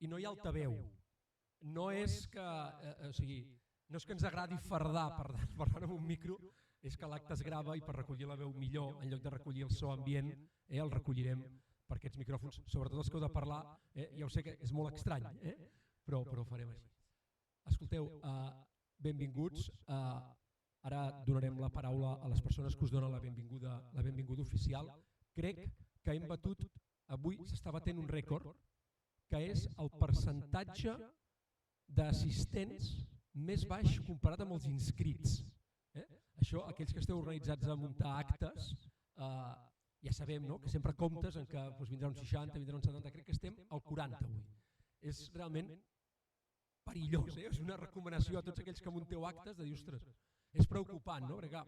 i no hi ha altaveu. No és que ens agradi fardar parlant amb un micro, és que l'acte es grava i per recollir la veu millor, en lloc de recollir el so ambient, el recollirem per aquests micròfons, sobretot els que heu de parlar, ja ho sé que és molt estrany, però ho farem així. Escolteu, benvinguts, ara donarem la paraula a les persones que us donen la benvinguda oficial. Crec que hem batut, avui s'està batent un rècord, que és el percentatge d'assistents més baix comparat amb els inscrits. Això, aquells que esteu organitzats a muntar actes, ja sabem que sempre comptes en que vindrà un 60, vindrà un 70, crec que estem al 40 avui. És realment perillós, és una recomanació a tots aquells que munteu actes de dir, ostres, és preocupant, perquè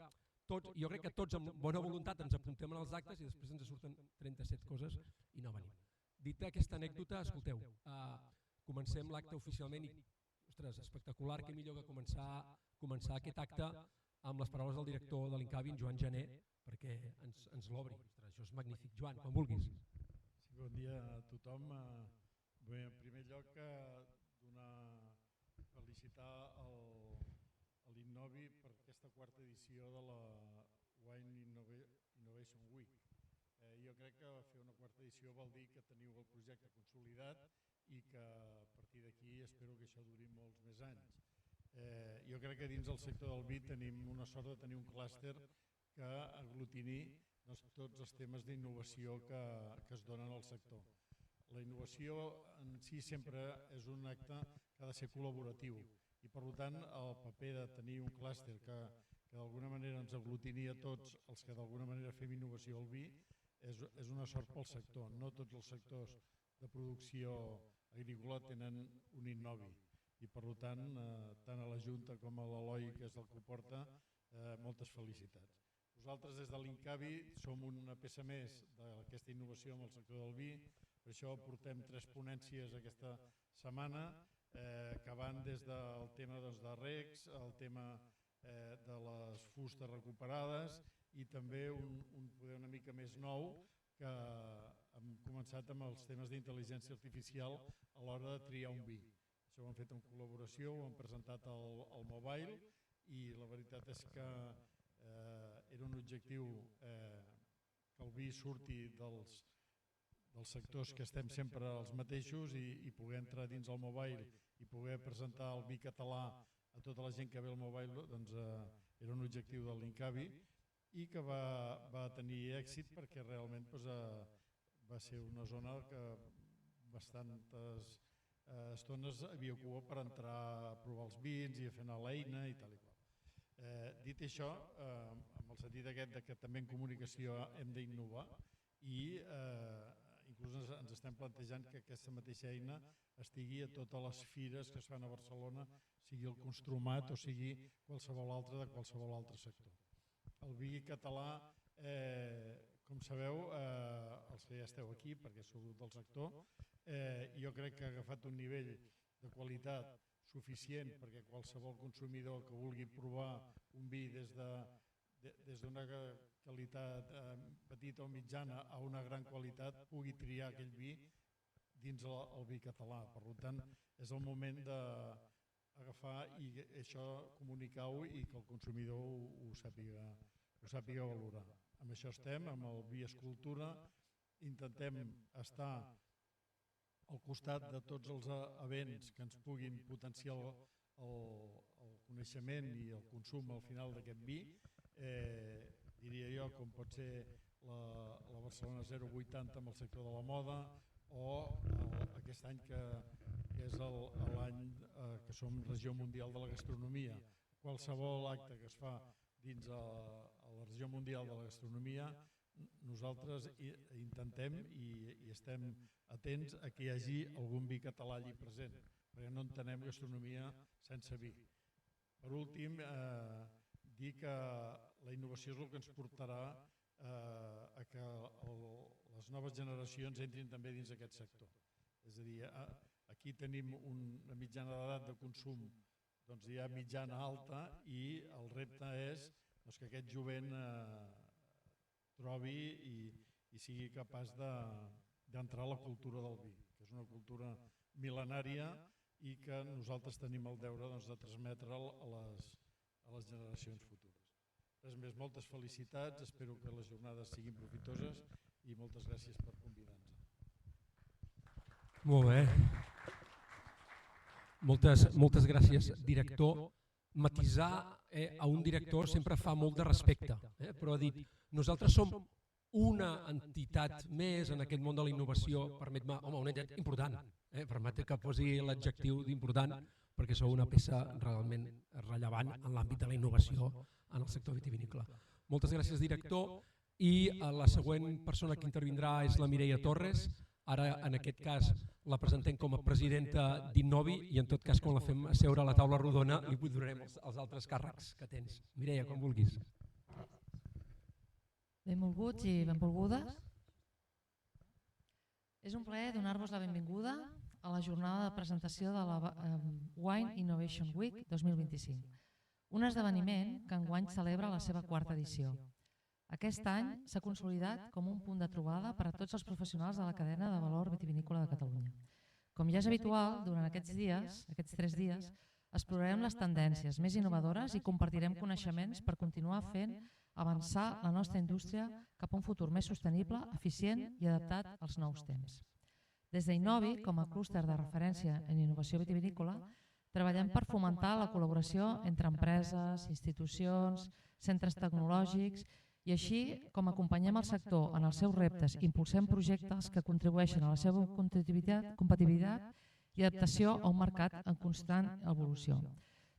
jo crec que tots amb bona voluntat ens apuntem en els actes i després ens surten 37 coses i no venim. Dita aquesta anècdota, escolteu, comencem l'acte oficialment i, ostres, espectacular, que millor que començar aquest acte amb les paraules del director de l'Incavi, en Joan Jané, perquè ens l'obri. Això és magnífic. Joan, quan vulguis. Bon dia a tothom. En primer lloc, felicitar l'Innovi per aquesta quarta edició de la Wine Innovation Week. Jo crec que fer una quarta edició vol dir que teniu el projecte consolidat i que a partir d'aquí espero que això duri molts més anys. Jo crec que dins del sector del vi tenim una sort de tenir un clúster que aglutini tots els temes d'innovació que es donen al sector. La innovació en si sempre és un acte que ha de ser col·laboratiu i per tant el paper de tenir un clúster que d'alguna manera ens aglutini a tots els que d'alguna manera fem innovació al vi és una sort pel sector. No tots els sectors de producció agrícola tenen un Innovi i per tant tant a la Junta com a l'Eloi, que és el que ho porta, moltes felicitats. Nosaltres des de l'Incavi som una peça més d'aquesta innovació en el sector del vi, per això portem 3 ponències aquesta setmana que van des del tema de recs, el tema de les fustes recuperades i també un poder una mica més nou que hem començat amb els temes d'intel·ligència artificial a l'hora de triar un vi. Això ho hem fet en col·laboració, ho hem presentat al mobile i la veritat és que era un objectiu que el vi surti dels sectors que estem sempre els mateixos i poder entrar dins el mobile i poder presentar el vi català a tota la gent que ve al mobile era un objectiu de l'Incavi i que va tenir èxit perquè realment va ser una zona que bastantes estones hi havia cua per entrar a provar els vins i a fer anar l'eina i tal i qual. Dit això, amb el sentit aquest que també en comunicació hem d'innovar i inclús ens estem plantejant que aquesta mateixa eina estigui a totes les fires que es fan a Barcelona, sigui el Constromat o sigui qualsevol altre de qualsevol altre sector. El vi català, com sabeu, els que ja esteu aquí, perquè sou del sector, jo crec que ha agafat un nivell de qualitat suficient perquè qualsevol consumidor que vulgui provar un vi des d'una qualitat petita o mitjana a una gran qualitat pugui triar aquell vi dins el vi català. Per tant, és el moment d'agafar i això comunicar-ho i que el consumidor ho sàpiga valorar. Amb això estem, amb el vi Escultura, intentem estar al costat de tots els events que ens puguin potenciar el coneixement i el consum al final d'aquest vi. Diria jo com pot ser la Barcelona 080 amb el sector de la moda o aquest any que és l'any que som regió mundial de la gastronomia. Qualsevol acte que es fa dins la regió mundial de la gastronomia nosaltres intentem i estem atents a que hi hagi algun vi català allí present, perquè no entenem gastronomia sense vi. Per últim, dir que la innovació és el que ens portarà a que les noves generacions entrin també dins d'aquest sector. És a dir, aquí tenim una mitjana d'edat de consum ja mitjana alta i el repte és que aquest jovent trobi i sigui capaç d'entrar a la cultura del vi, que és una cultura mil·lenària i que nosaltres tenim el deure de transmetre'l a les generacions futures. Res més, moltes felicitats, espero que les jornades siguin profitoses i moltes gràcies per convidar-nos. Molt bé. Moltes gràcies, director. Matisar a un director sempre fa molt de respecte, però ha dit, nosaltres som una entitat més en aquest món de la innovació, permet-me, home, una entitat important, permet que posi l'adjectiu d'important, perquè sou una peça realment rellevant en l'àmbit de la innovació en el sector vitivinícola. Moltes gràcies, director, i la següent persona que intervindrà és la Mireia Torres. Ara, en aquest cas, la presentem com a presidenta d'Innovi i, en tot cas, quan la fem seure a la taula rodona, li donarem els altres càrrecs que tens. Mireia, com vulguis. Benvolguts i benvolgudes. És un plaer donar-vos la benvinguda a la jornada de presentació de la Wine Innovation Week 2025, un esdeveniment que enguany celebra la seva 4ª edició. Aquest any s'ha consolidat com un punt de trobada per a tots els professionals de la cadena de valor vitivinícola de Catalunya. Com ja és habitual, durant aquests 3 dies, explorarem les tendències més innovadores i compartirem coneixements per continuar fent avançar la nostra indústria cap a un futur més sostenible, eficient i adaptat als nous temps. Des d'Innovi, com a clúster de referència en innovació vitivinícola, treballem per fomentar la col·laboració entre empreses, institucions, centres tecnològics i així com acompanyem el sector en els seus reptes, impulsem projectes que contribueixen a la seva competitivitat i adaptació a un mercat en constant evolució.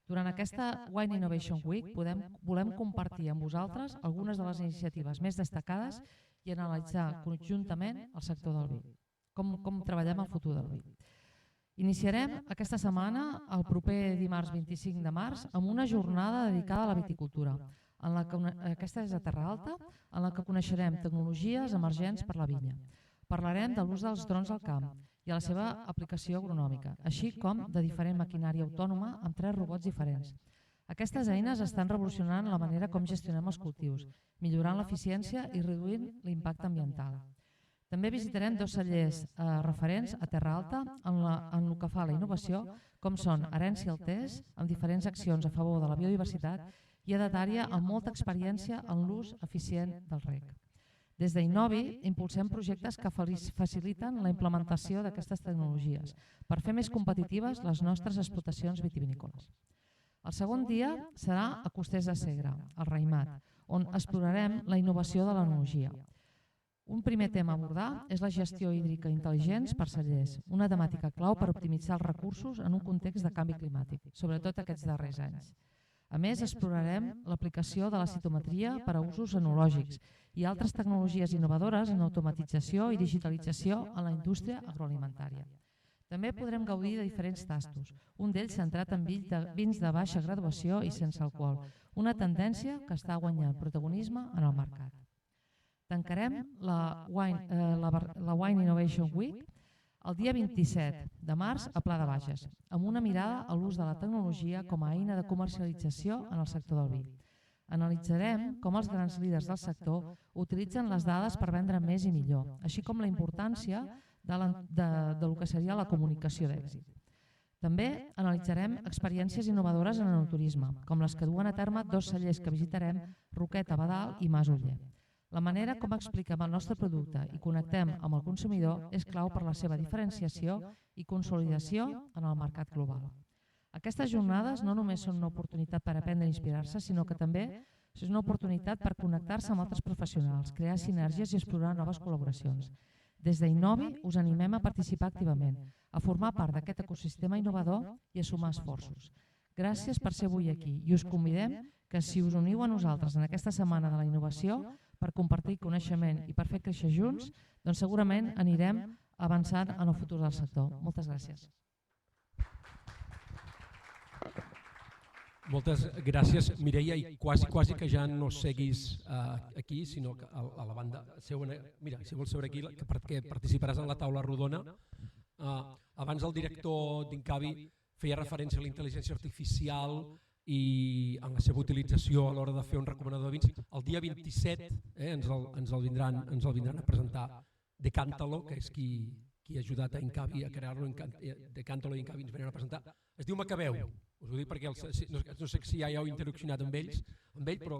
Durant aquesta Wine Innovation Week volem compartir amb vosaltres algunes de les iniciatives més destacades i analitzar conjuntament el sector del vi, com treballem el futur del vi. Iniciarem aquesta setmana, el proper dimarts 25 de març, amb una jornada dedicada a la viticultura. Aquesta és a Terra Alta, en la que coneixerem tecnologies emergents per la vinya. Parlarem de l'ús dels drons al camp i a la seva aplicació agronòmica, així com de diferent maquinària autònoma amb 3 robots diferents. Aquestes eines estan revolucionant la manera com gestionem els cultius, millorant l'eficiència i reduint l'impacte ambiental. També visitarem 2 cellers referents a Terra Alta en el que fa la innovació, com són Herència Altés, amb diferents accions a favor de la biodiversitat, i Edatària amb molta experiència en l'ús eficient del reg. Des d'Innovi impulsem projectes que faciliten la implementació d'aquestes tecnologies per fer més competitives les nostres explotacions vitivinícoles. El segon dia serà a Costers de Segre, al Raïmat, on explorarem la innovació de l'enologia. Un primer tema a abordar és la gestió hídrica intel·ligents per cellers, una temàtica clau per optimitzar els recursos en un context de canvi climàtic, sobretot aquests darrers anys. A més, explorarem l'aplicació de la citometria per a usos enològics i altres tecnologies innovadores en automatització i digitalització en la indústria agroalimentària. També podrem gaudir de diferents tastos, un d'ells centrat en vins de baixa graduació i sense alcohol, una tendència que està guanyant protagonisme en el mercat. Tancarem la Wine Innovation Week el dia 27 de març a Pla de Bages, amb una mirada a l'ús de la tecnologia com a eina de comercialització en el sector del vi. Analitzarem com els grans líders del sector utilitzen les dades per vendre més i millor, així com la importància del que seria la comunicació d'èxit. També analitzarem experiències innovadores en el turisme, com les que duen a terme 2 cellers que visitarem, Roqueta, Badal i Mas Oller. La manera com expliquem el nostre producte i connectem amb el consumidor és clau per la seva diferenciació i consolidació en el mercat global. Aquestes jornades no només són una oportunitat per aprendre i inspirar-se, sinó que també és una oportunitat per connectar-se amb altres professionals, crear sinergies i explorar noves col·laboracions. Des d'Innovi us animem a participar activament, a formar part d'aquest ecosistema innovador i a sumar esforços. Gràcies per ser avui aquí i us convidem que si us uniu a nosaltres en aquesta setmana de la innovació per compartir coneixement i per fer créixer junts, doncs segurament anirem avançant en el futur del sector. Moltes gràcies. Moltes gràcies, Mireia, i quasi que ja no seguis aquí, sinó que a la banda següent. Mira, si vols seure aquí, perquè participaràs en la taula rodona. Abans el director d'Incavi feia referència a la intel·ligència artificial i en la seva utilització a l'hora de fer un recomanador de vins. El dia 27 ens el vindran a presentar Decántalo, que és qui qui ha ajudat a Incavi a crear-lo, de Cántalo i Incavi ens venen a presentar, es diu Macabeu. Us ho dic perquè no sé si ja heu interaccionat amb ell, però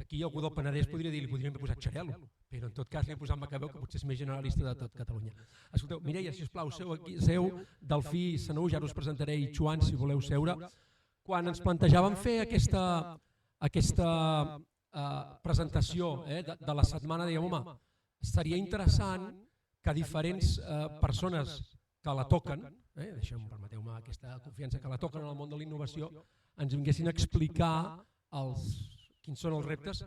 aquí algú del Penedès podria dir, li podríem haver posat Xarel·lo, però en tot cas li hem posat Macabeu, que potser és més generalista de tot Catalunya. Escolteu, Mireia, sisplau, seu, Delfí, Senou, ja us presentaré, i Joan, si voleu seure. Quan ens plantejàvem fer aquesta presentació de la setmana, dèiem, home, seria interessant que diferents persones que la toquen, permeteu-me aquesta confiança, que la toquen en el món de la innovació, ens vinguessin a explicar quins són els reptes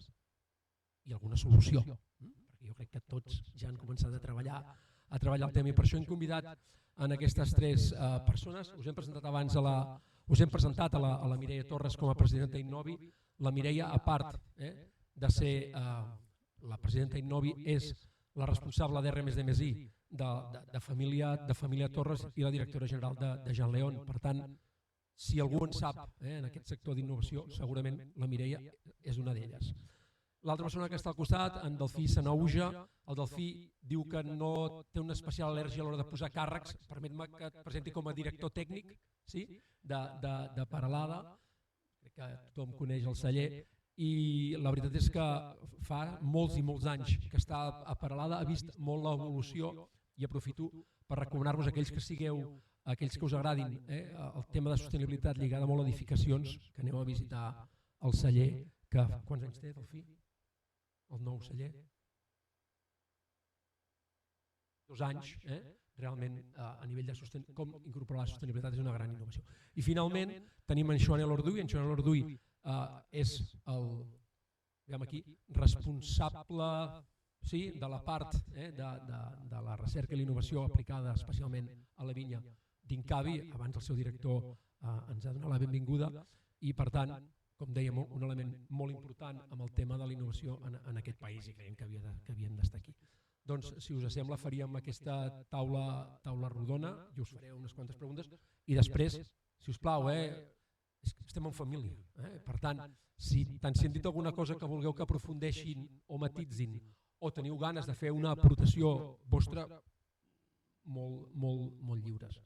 i alguna solució. Perquè jo crec que tots ja han començat a treballar el tema i per això hem convidat en aquestes tres persones. Us hem presentat abans a la Mireia Torres com a presidenta d'Innovi. La Mireia, a part de ser la presidenta d'Innovi, és la responsable d'R+D+I de Família Torres i la directora general de Jean León. Per tant, si algú en sap en aquest sector d'innovació, segurament la Mireia és una d'elles. L'altra persona que està al costat, en Delfí Sanauja. El Delfí diu que no té una especial al·lèrgia a l'hora de posar càrrecs. Permet-me que et presenti com a director tècnic de Peralada. Crec que tothom coneix el celler. I la veritat és que fa molts i molts anys que està a Peralada, ha vist molt l'evolució i aprofito per recomanar-vos a aquells que us agradin el tema de sostenibilitat lligada molt a edificacions, que aneu a visitar el celler, que quants anys té, Delfí? El nou celler? 2 anys, realment a nivell de com incorporar la sostenibilitat és una gran innovació. I finalment tenim en Joan Elorduy. En Joan Elorduy és el responsable de la part de la recerca i l'innovació aplicada especialment a la vinya d'Incavi. Abans el seu director ens ha donat la benvinguda i per tant, com dèiem, un element molt important amb el tema de la innovació en aquest país i creiem que havien d'estar aquí. Doncs, si us sembla, faríem aquesta taula rodona i us faré unes quantes preguntes i després, si us plau, estem en família. Per tant, si tant si han dit alguna cosa que vulgueu que aprofundeixin o matitzin o teniu ganes de fer una aportació vostra, molt lliures.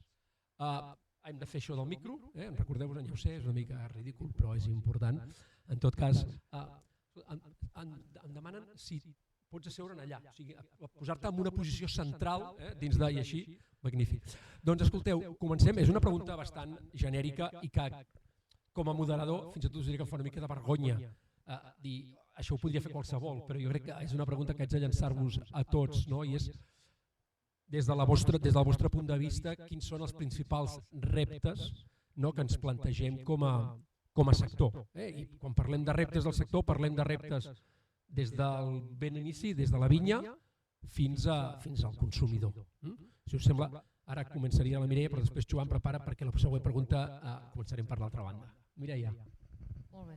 Hem de fer això del micro, recordeu-vos, ja ho sé, és una mica ridícul, però és important. En tot cas, em demanen si pots asseure'n allà, o sigui, posar-te en una posició central dins i així, magnífic. Doncs escolteu, comencem, és una pregunta bastant genèrica i que com a moderador fins i tot us diria que em fa una mica de vergonya dir això ho podria fer qualsevol, però jo crec que és una pregunta que haig de llançar-vos a tots, i és des del vostre punt de vista quins són els principals reptes que ens plantegem com a sector. I quan parlem de reptes del sector parlem de reptes des del ben inici, des de la vinya fins al consumidor. Si us sembla, ara començaria la Mireia, però després Joan prepara perquè la següent pregunta començarem per l'altra banda. Mireia. Molt bé.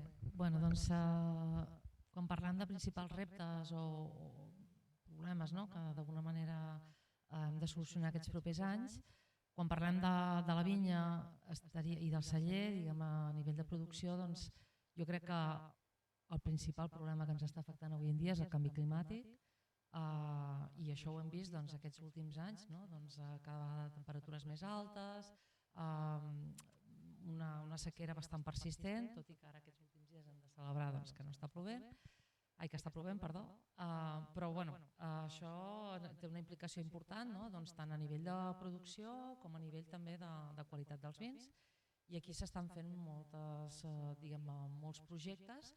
Doncs, quan parlem de principals reptes o problemes que d'alguna manera hem de solucionar aquests propers anys, quan parlem de la vinya i del celler, a nivell de producció, jo crec que el principal problema que ens està afectant avui en dia és el canvi climàtic i això ho hem vist aquests últims anys, cada vegada temperatures més altes, una sequera bastant persistent, tot i que ara aquests últims dies hem de celebrar que no està plovent, però això té una implicació important tant a nivell de producció com a nivell també de qualitat dels vins i aquí s'estan fent molts projectes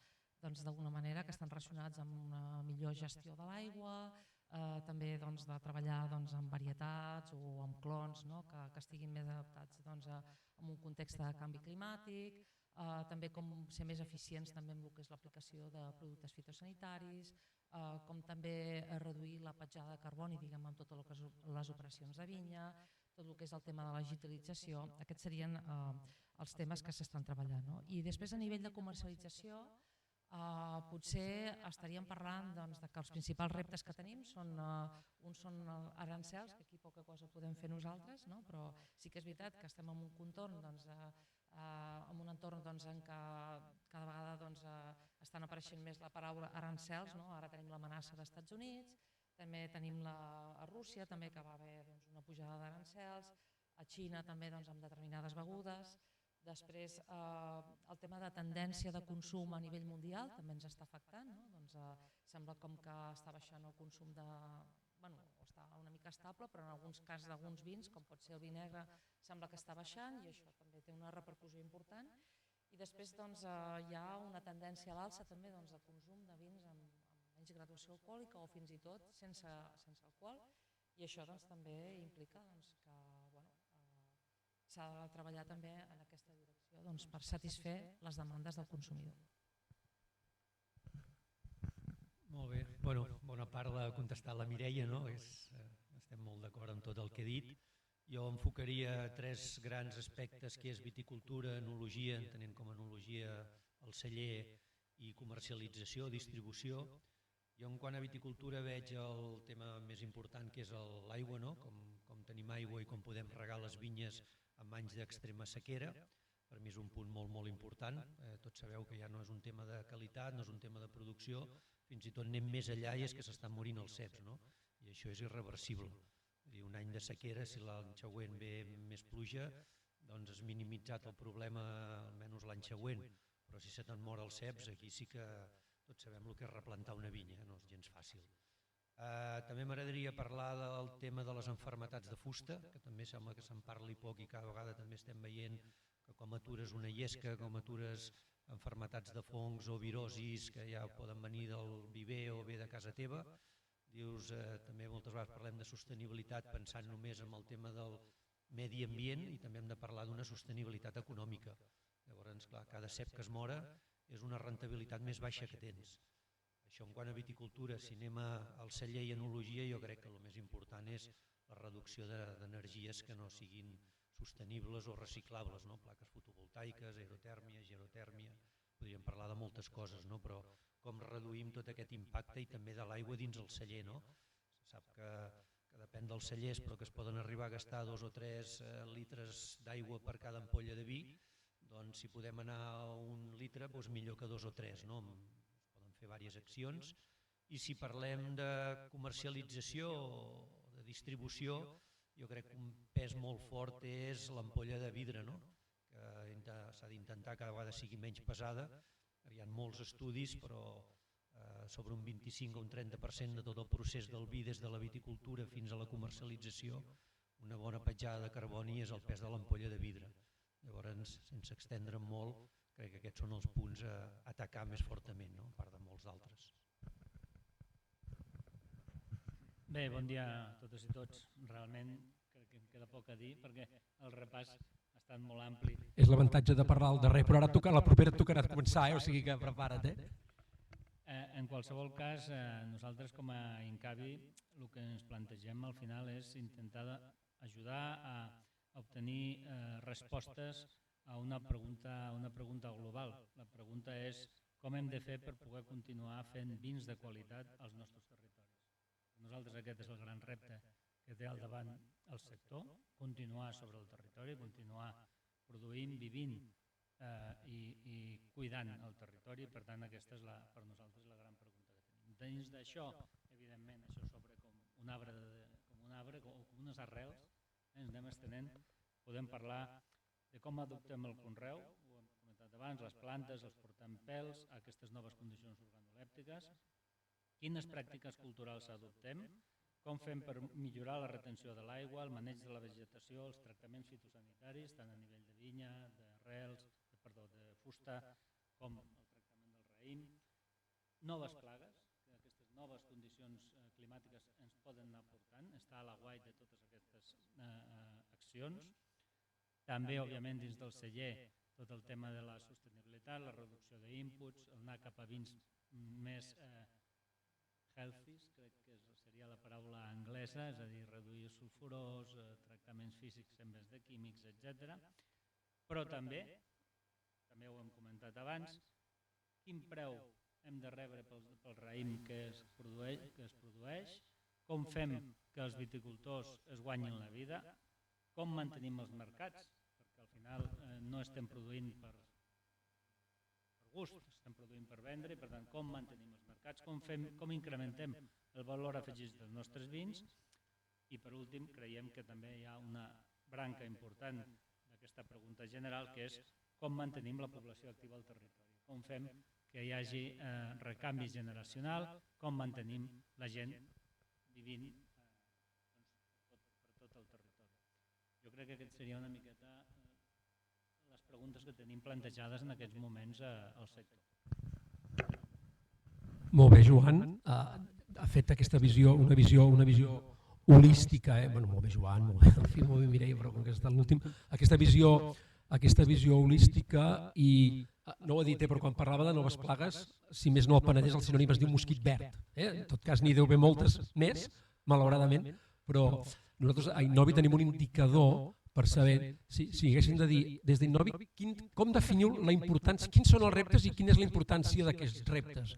d'alguna manera que estan relacionats amb una millor gestió de l'aigua, també de treballar amb varietats o amb clons que estiguin més adaptats a un context de canvi climàtic, també com ser més eficients també amb el que és l'aplicació de productes fitosanitaris, com també reduir la petjada de carboni amb tot el que són les operacions de vinya, tot el que és el tema de la digitalització. Aquests serien els temes que s'estan treballant. I després a nivell de comercialització potser estaríem parlant que els principals reptes que tenim són arancels, que aquí poca cosa podem fer nosaltres, però sí que és veritat que estem en un entorn en què cada vegada estan apareixent més la paraula arancels, ara tenim l'amenaça dels Estats Units, També tenim a Rússia, també que va haver una pujada d'arancels, a Xina també amb determinades begudes. Després, el tema de tendència de consum a nivell mundial també ens està afectant. Sembla com que està baixant el consum està una mica estable, però en alguns casos d'alguns vins, com pot ser el vi negre, sembla que està baixant i això també té una repercussió important. I després hi ha una tendència a l'alça també de consum de vins amb menys graduació alcohòlica o fins i tot sense alcohol, i això també implica que s'ha de treballar també en aquesta direcció per satisfer les demandes del consumidor. Molt bé, bona part l'ha contestat la Mireia, estem molt d'acord amb tot el que he dit. Jo enfocaria tres grans aspectes, que és viticultura, enologia, entenent com a enologia el celler, i comercialització, distribució. Jo en quant a viticultura veig el tema més important, que és l'aigua, com tenim aigua i com podem regar les vinyes en anys d'extrema sequera. Per mi és un punt molt, molt important. Tots sabeu que ja no és un tema de qualitat, no és un tema de producció, fins i tot anem més enllà i és que s'estan morint els ceps, i això és irreversible. Un any de sequera, si l'any següent ve més pluja, doncs has minimitzat el problema almenys l'any següent, però si se te'n mor els ceps, aquí sí que tots sabem el que és replantar una vinya, no és gens fàcil. També m'agradaria parlar del tema de les malalties de fusta, que també sembla que se'n parli poc i cada vegada també estem veient que com atures una llesca, com atures malalties de fongs o virosis que ja poden venir del viver o bé de casa teva. Dius, també moltes vegades parlem de sostenibilitat pensant només en el tema del medi ambient i també hem de parlar d'una sostenibilitat econòmica. Llavors, clar, cada cep que es mora és una rentabilitat més baixa que tens. Això en quant a viticultura, si anem al celler i enologia, jo crec que el més important és la reducció d'energies que no siguin sostenibles o reciclables, plaques fotovoltaiques, aerotèrmia, gerotèrmia, podríem parlar de moltes coses, però com reduïm tot aquest impacte i també de l'aigua dins el celler. Se sap que depèn dels cellers, però que es poden arribar a gastar 2 o 3 litres d'aigua per cada ampolla de vi, doncs si podem anar a 1 litre, millor que 2 o 3. Es poden fer diverses accions. I si parlem de comercialització o de distribució, jo crec que un pes molt fort és l'ampolla de vidre, que s'ha d'intentar cada vegada sigui menys pesada. Hi ha molts estudis, però sobre un 25 o un 30% de tot el procés del vi, des de la viticultura fins a la comercialització, una bona petjada de carboni és el pes de l'ampolla de vidre. Llavors, sense extendre'm molt, crec que aquests són els punts a atacar més fortament, a part de molts d'altres. Bé, bon dia a totes i tots. Realment crec que em queda poc a dir perquè el repàs ha estat molt ampli. És l'avantatge de parlar al darrer, però ara la propera et tocarà començar, o sigui que prepara't. En qualsevol cas, nosaltres com a Incavi el que ens plantegem al final és intentar ajudar a obtenir respostes a una pregunta global. La pregunta és com hem de fer per poder continuar fent vins de qualitat als nostres territoris. Nosaltres aquest és el gran repte que té al davant el sector, continuar sobre el territori, continuar produint, vivint i cuidant el territori. Per tant, aquesta és per nosaltres la gran pregunta que tenim. Dins d'això, evidentment, això s'obre com un arbre o com unes arrels, ens anem estenent. Podem parlar de com adoptem el conreu, ho hem comentat abans, les plantes, els portampels, aquestes noves condicions organolèptiques, quines pràctiques culturals adoptem, com fem per millorar la retenció de l'aigua, el maneig de la vegetació, els tractaments fitosanitaris, tant a nivell de vinya, de fusta, com el tractament del raïm, noves plagues, que aquestes noves condicions climàtiques ens poden anar portant, està a l'aguait de totes aquestes accions. També, òbviament, dins del celler, tot el tema de la sostenibilitat, la reducció d'inputs, anar cap a vins més healthy, crec que seria la paraula anglesa, és a dir, reduir sulfurós, tractaments físics en vez de químics, etc. Però també ho hem comentat abans, quin preu hem de rebre pel raïm que es produeix, com fem que els viticultors es guanyin la vida, com mantenim els mercats, perquè al final no estem produint per gust, estem produint per vendre i per tant com mantenim els mercats, com incrementem el valor afegit dels nostres vins i per últim creiem que també hi ha una branca important d'aquesta pregunta general que és com mantenim la població activa al territori, com fem que hi hagi recanvi generacional, com mantenim la gent vivint per tot el territori. Jo crec que aquest seria una miqueta les preguntes que tenim plantejades en aquests moments al sector. Molt bé, Joan. Ha fet aquesta visió, una visió holística. Bueno, molt bé, Joan, molt bé, Mireia, però com que està l'últim. Aquesta visió holística i, no ho ha dit, però quan parlava de noves plagues, si més no el Penedès, el sinònim es diu mosquit verd. En tot cas, n'hi deu haver moltes més, malauradament, però nosaltres a Innovi tenim un indicador per saber, si haguéssim de dir, des d'Innovi, com definiu la importància, quins són els reptes i quina és la importància d'aquests reptes.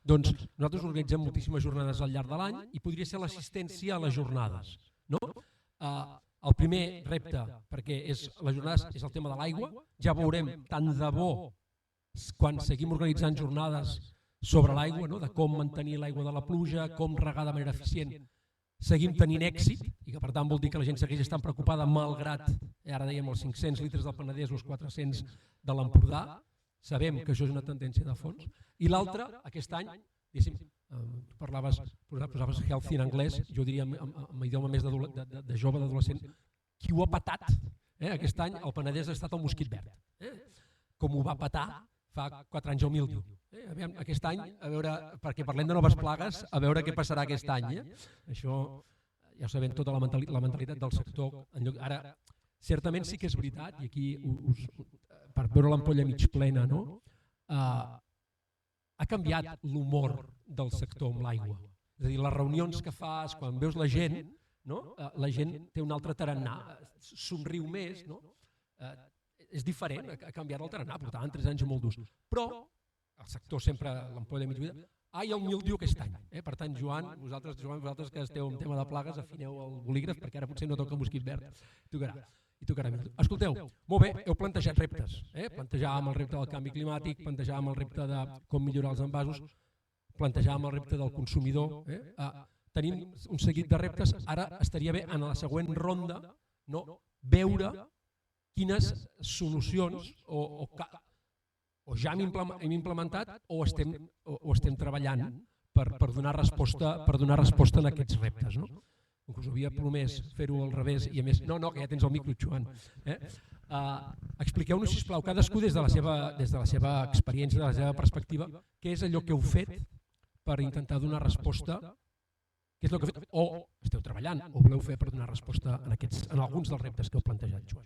Doncs nosaltres organitzem moltíssimes jornades al llarg de l'any i podria ser l'assistència a les jornades. El primer repte, perquè les jornades és el tema de l'aigua, ja veurem tant de bo quan seguim organitzant jornades sobre l'aigua, de com mantenir l'aigua de la pluja, com regar de manera eficient, seguim tenint èxit i que per tant vol dir que la gent segueix estant preocupada malgrat, ara dèiem els 500 litres del Penedès o els 400 de l'Empordà, sabem que això és una tendència de fons. I l'altre, aquest any, posaves healthy en anglès, jo diria en idioma més de jove, d'adolescent, qui ho ha patat aquest any, el Penedès ha estat el mosquit verd. Com ho va patar fa 4 anys el míldiu. Aquest any, perquè parlem de noves plagues, a veure què passarà aquest any. Això ja ho sabem, tota la mentalitat del sector. Ara, certament sí que és veritat, i aquí, per veure l'ampolla mig plena, ha canviat l'humor del sector amb l'aigua. És a dir, les reunions que fas, quan veus la gent té un altre tarannà, somriu més, és diferent, ha canviat el tarannà, portaven 3 anys molt durs. Però el sector sempre, l'ampolla mig buida, el míldiu aquest any. Per tant, Joan, vosaltres que esteu en tema de plagues, afineu el bolígraf, perquè ara potser no toca mosquit verd, i tocarà míldiu. Escolteu, molt bé, heu plantejat reptes. Plantejàvem el repte del canvi climàtic, plantejàvem el repte de com millorar els envasos, plantejàvem el repte del consumidor. Tenim un seguit de reptes, ara estaria bé en la següent ronda veure quines solucions o ja hem implementat o estem treballant per donar resposta en aquests reptes. Us havia promès fer-ho al revés i a més... No, que ja tens el micro, Joan. Expliqueu-nos, sisplau, cadascú des de la seva experiència, de la seva perspectiva, què és allò que heu fet per intentar donar resposta, què és el que heu fet, o esteu treballant, o voleu fer per donar resposta en alguns dels reptes que heu plantejat, Joan.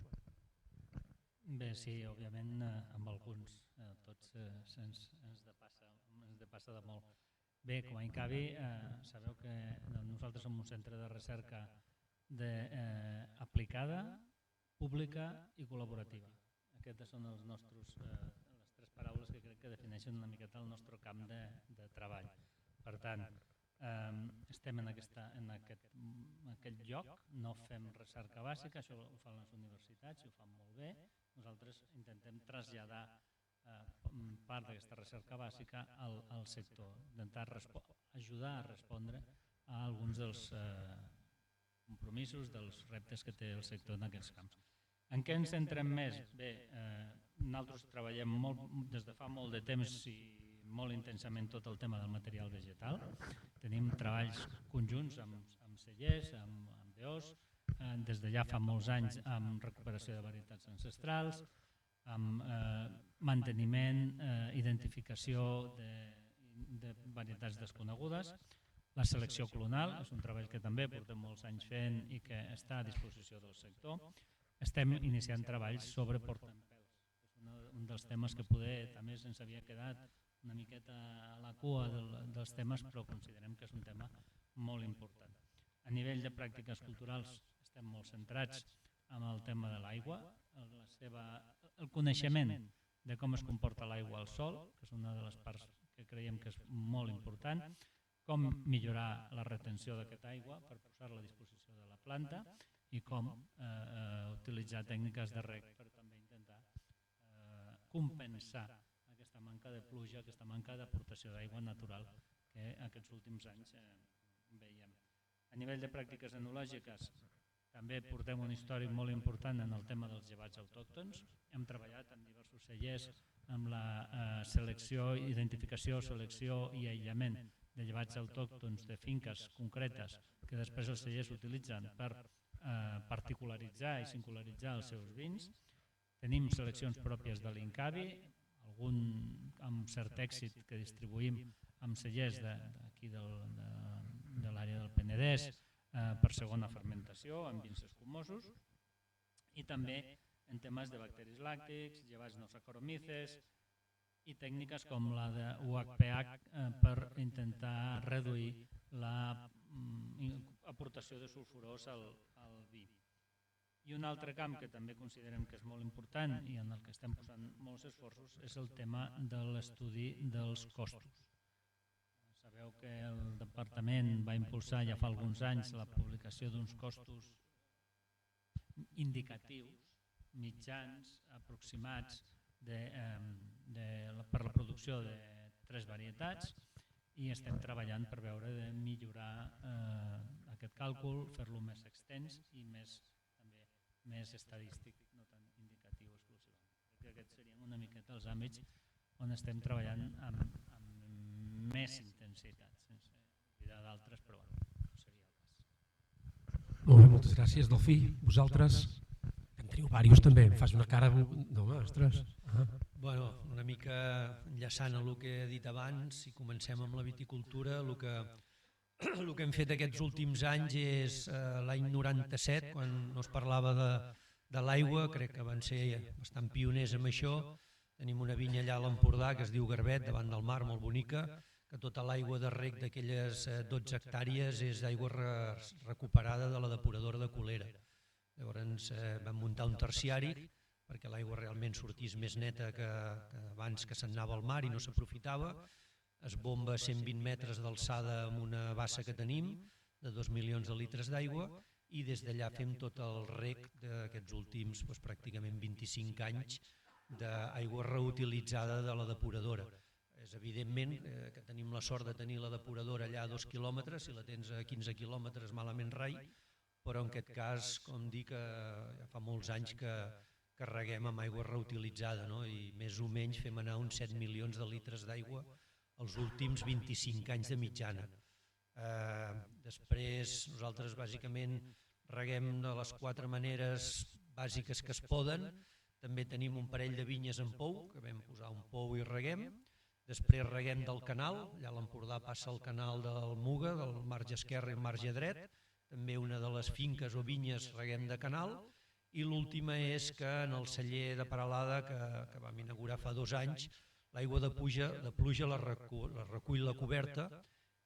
Bé, sí, òbviament, amb alguns, tots ens depassa de molt. Bé, com a Incavi, sabeu que nosaltres som un centre de recerca aplicada, pública i col·laborativa. Aquestes són les 3 paraules que crec que defineixen una miqueta el nostre camp de treball. Per tant, estem en aquest lloc, no fem recerca bàsica, això ho fan les universitats i ho fan molt bé. Nosaltres intentem traslladar part d'aquesta recerca bàsica al sector, intentar ajudar a respondre a alguns dels compromisos, dels reptes que té el sector en aquests camps. En què ens centrem més? Bé, nosaltres treballem des de fa molt de temps i molt intensament tot el tema del material vegetal. Tenim treballs conjunts amb cellers, amb DOs, des de ja fa molts anys amb recuperació de varietats ancestrals, amb manteniment, identificació de varietats desconegudes. La selecció clonal és un treball que també portem molts anys fent i que està a disposició del sector. Estem iniciant treballs sobre portaempelts. És un dels temes que poder també se'ns havia quedat una miqueta a la cua dels temes, però considerem que és un tema molt important. A nivell de pràctiques culturals estem molt centrats en el tema de l'aigua, el coneixement de com es comporta l'aigua al sòl, que és una de les parts que creiem que és molt important, com millorar la retenció d'aquesta aigua per posar-la a disposició de la planta i com utilitzar tècniques de reg per també intentar compensar aquesta manca de pluja, aquesta manca d'aportació d'aigua natural que aquests últims anys A nivell de pràctiques enològiques també portem un històric molt important en el tema dels llevats autòctons. Hem treballat amb diversos cellers amb la selecció, identificació, selecció i aïllament de llevats autòctons de finques concretes que després els cellers utilitzen per particularitzar i singularitzar els seus vins. Tenim seleccions pròpies de l'Incavi, algun amb cert èxit que distribuïm amb cellers d'aquí de l'àrea del Penedès per segona fermentació, amb vins escumosos, i també en temes de bacteris làctics, llevats no saccharomyces i tècniques com la de UHPH per intentar reduir l'aportació de sulfurós al vi. I un altre camp que també considerem que és molt important i en el que estem posant molts esforços és el tema de l'estudi dels costos. Sabeu que el departament va impulsar ja fa alguns anys la publicació d'uns costos indicatius, mitjans, aproximats per la producció de 3 varietats i estem treballant per veure de millorar aquest càlcul, fer-lo més extens i més estadístic, no tan indicatiu exclusivament. Crec que aquests serien una miqueta els àmbits on estem treballant amb més intensitat, sense oblidar d'altres, però no seria el cas. Molt bé, moltes gràcies, Delfí. Vosaltres, en teniu diversos també, em fas una cara... No, ostres. Bueno, una mica enllaçant a el que he dit abans, si comencem amb la viticultura, el que hem fet aquests últims anys és l'any 97, quan no es parlava de l'aigua, crec que van ser bastant pioners amb això. Tenim una vinya allà a l'Empordà que es diu Garbet, davant del mar, molt bonica, que tota l'aigua de reg d'aquelles 12 hectàrees és aigua recuperada de la depuradora de Colera. Llavors vam muntar un terciari perquè l'aigua realment sortís més neta que abans que se'n anava al mar i no s'aprofitava. Es bomba a 120 metres d'alçada amb una bassa que tenim, de 2 milions de litres d'aigua, i des d'allà fem tot el reg d'aquests últims pràcticament 25 anys d'aigua reutilitzada de la depuradora. És evidentment que tenim la sort de tenir la depuradora allà a 2 quilòmetres, si la tens a 15 quilòmetres malament rai, però en aquest cas, com dic, ja fa molts anys que reguem amb aigua reutilitzada, i més o menys fem anar uns 7 milions de litres d'aigua els últims 25 anys de mitjana. Després nosaltres bàsicament reguem de les 4 maneres bàsiques que es poden. També tenim un parell de vinyes en pou, que vam posar un pou i reguem. Després reguem del canal, allà a l'Empordà passa el canal del Muga, del marge esquerre i el marge dret. També una de les finques o vinyes reguem de canal. I l'última és que en el celler de Peralada, que vam inaugurar fa 2 anys, l'aigua de pluja la recull la coberta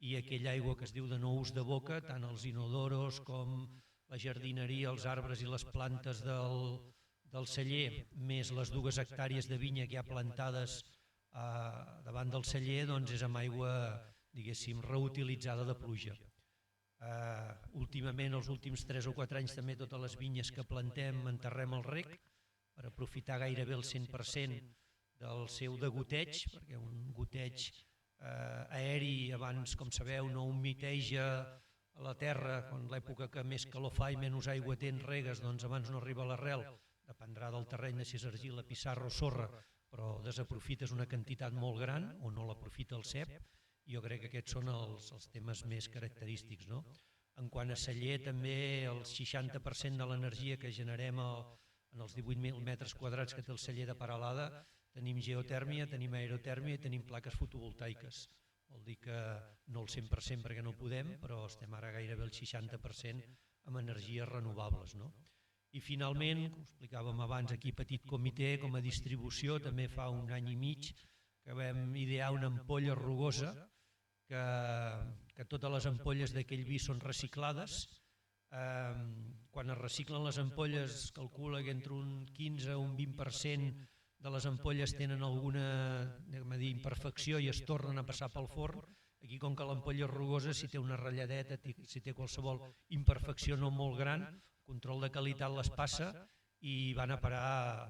i aquella aigua que es diu de no ús de boca, tant els inodoros com la jardineria, els arbres i les plantes del celler, més les 2 hectàrees de vinya que hi ha plantades davant del celler, doncs és amb aigua, diguéssim, reutilitzada de pluja. Últimament, els últims 3 o 4 anys, també totes les vinyes que plantem enterrem el reg per aprofitar gairebé el 100% del seu degoteig, perquè un goteig aeri abans, com sabeu, no humiteja la terra, quan l'època que més calor fa i menys aigua tens regues, doncs abans no arriba a l'arrel, dependrà del terreny, si és argila, pissarra o sorra, però desaprofites una quantitat molt gran o no l'aprofita el cep. Jo crec que aquests són els temes més característics. En quant a celler, també el 60% de l'energia que generem en els 18.000 metres quadrats que té el celler de Peralada, tenim geotèrmia, tenim aerotèrmia i tenim plaques fotovoltaiques. Vol dir que no el 100% perquè no podem, però estem ara gairebé el 60% amb energies renovables. I finalment, com explicàvem abans, aquí petit comitè, com a distribució, també fa un any i mig que vam idear una ampolla rugosa, que totes les ampolles d'aquell vi són reciclades. Quan es reciclen les ampolles es calcula que entre un 15 o un 20% de les ampolles tenen alguna imperfecció i es tornen a passar pel forn. Aquí, com que l'ampolla és rugosa, si té una ratlladeta, si té qualsevol imperfecció no molt gran, control de qualitat les passa i van a parar a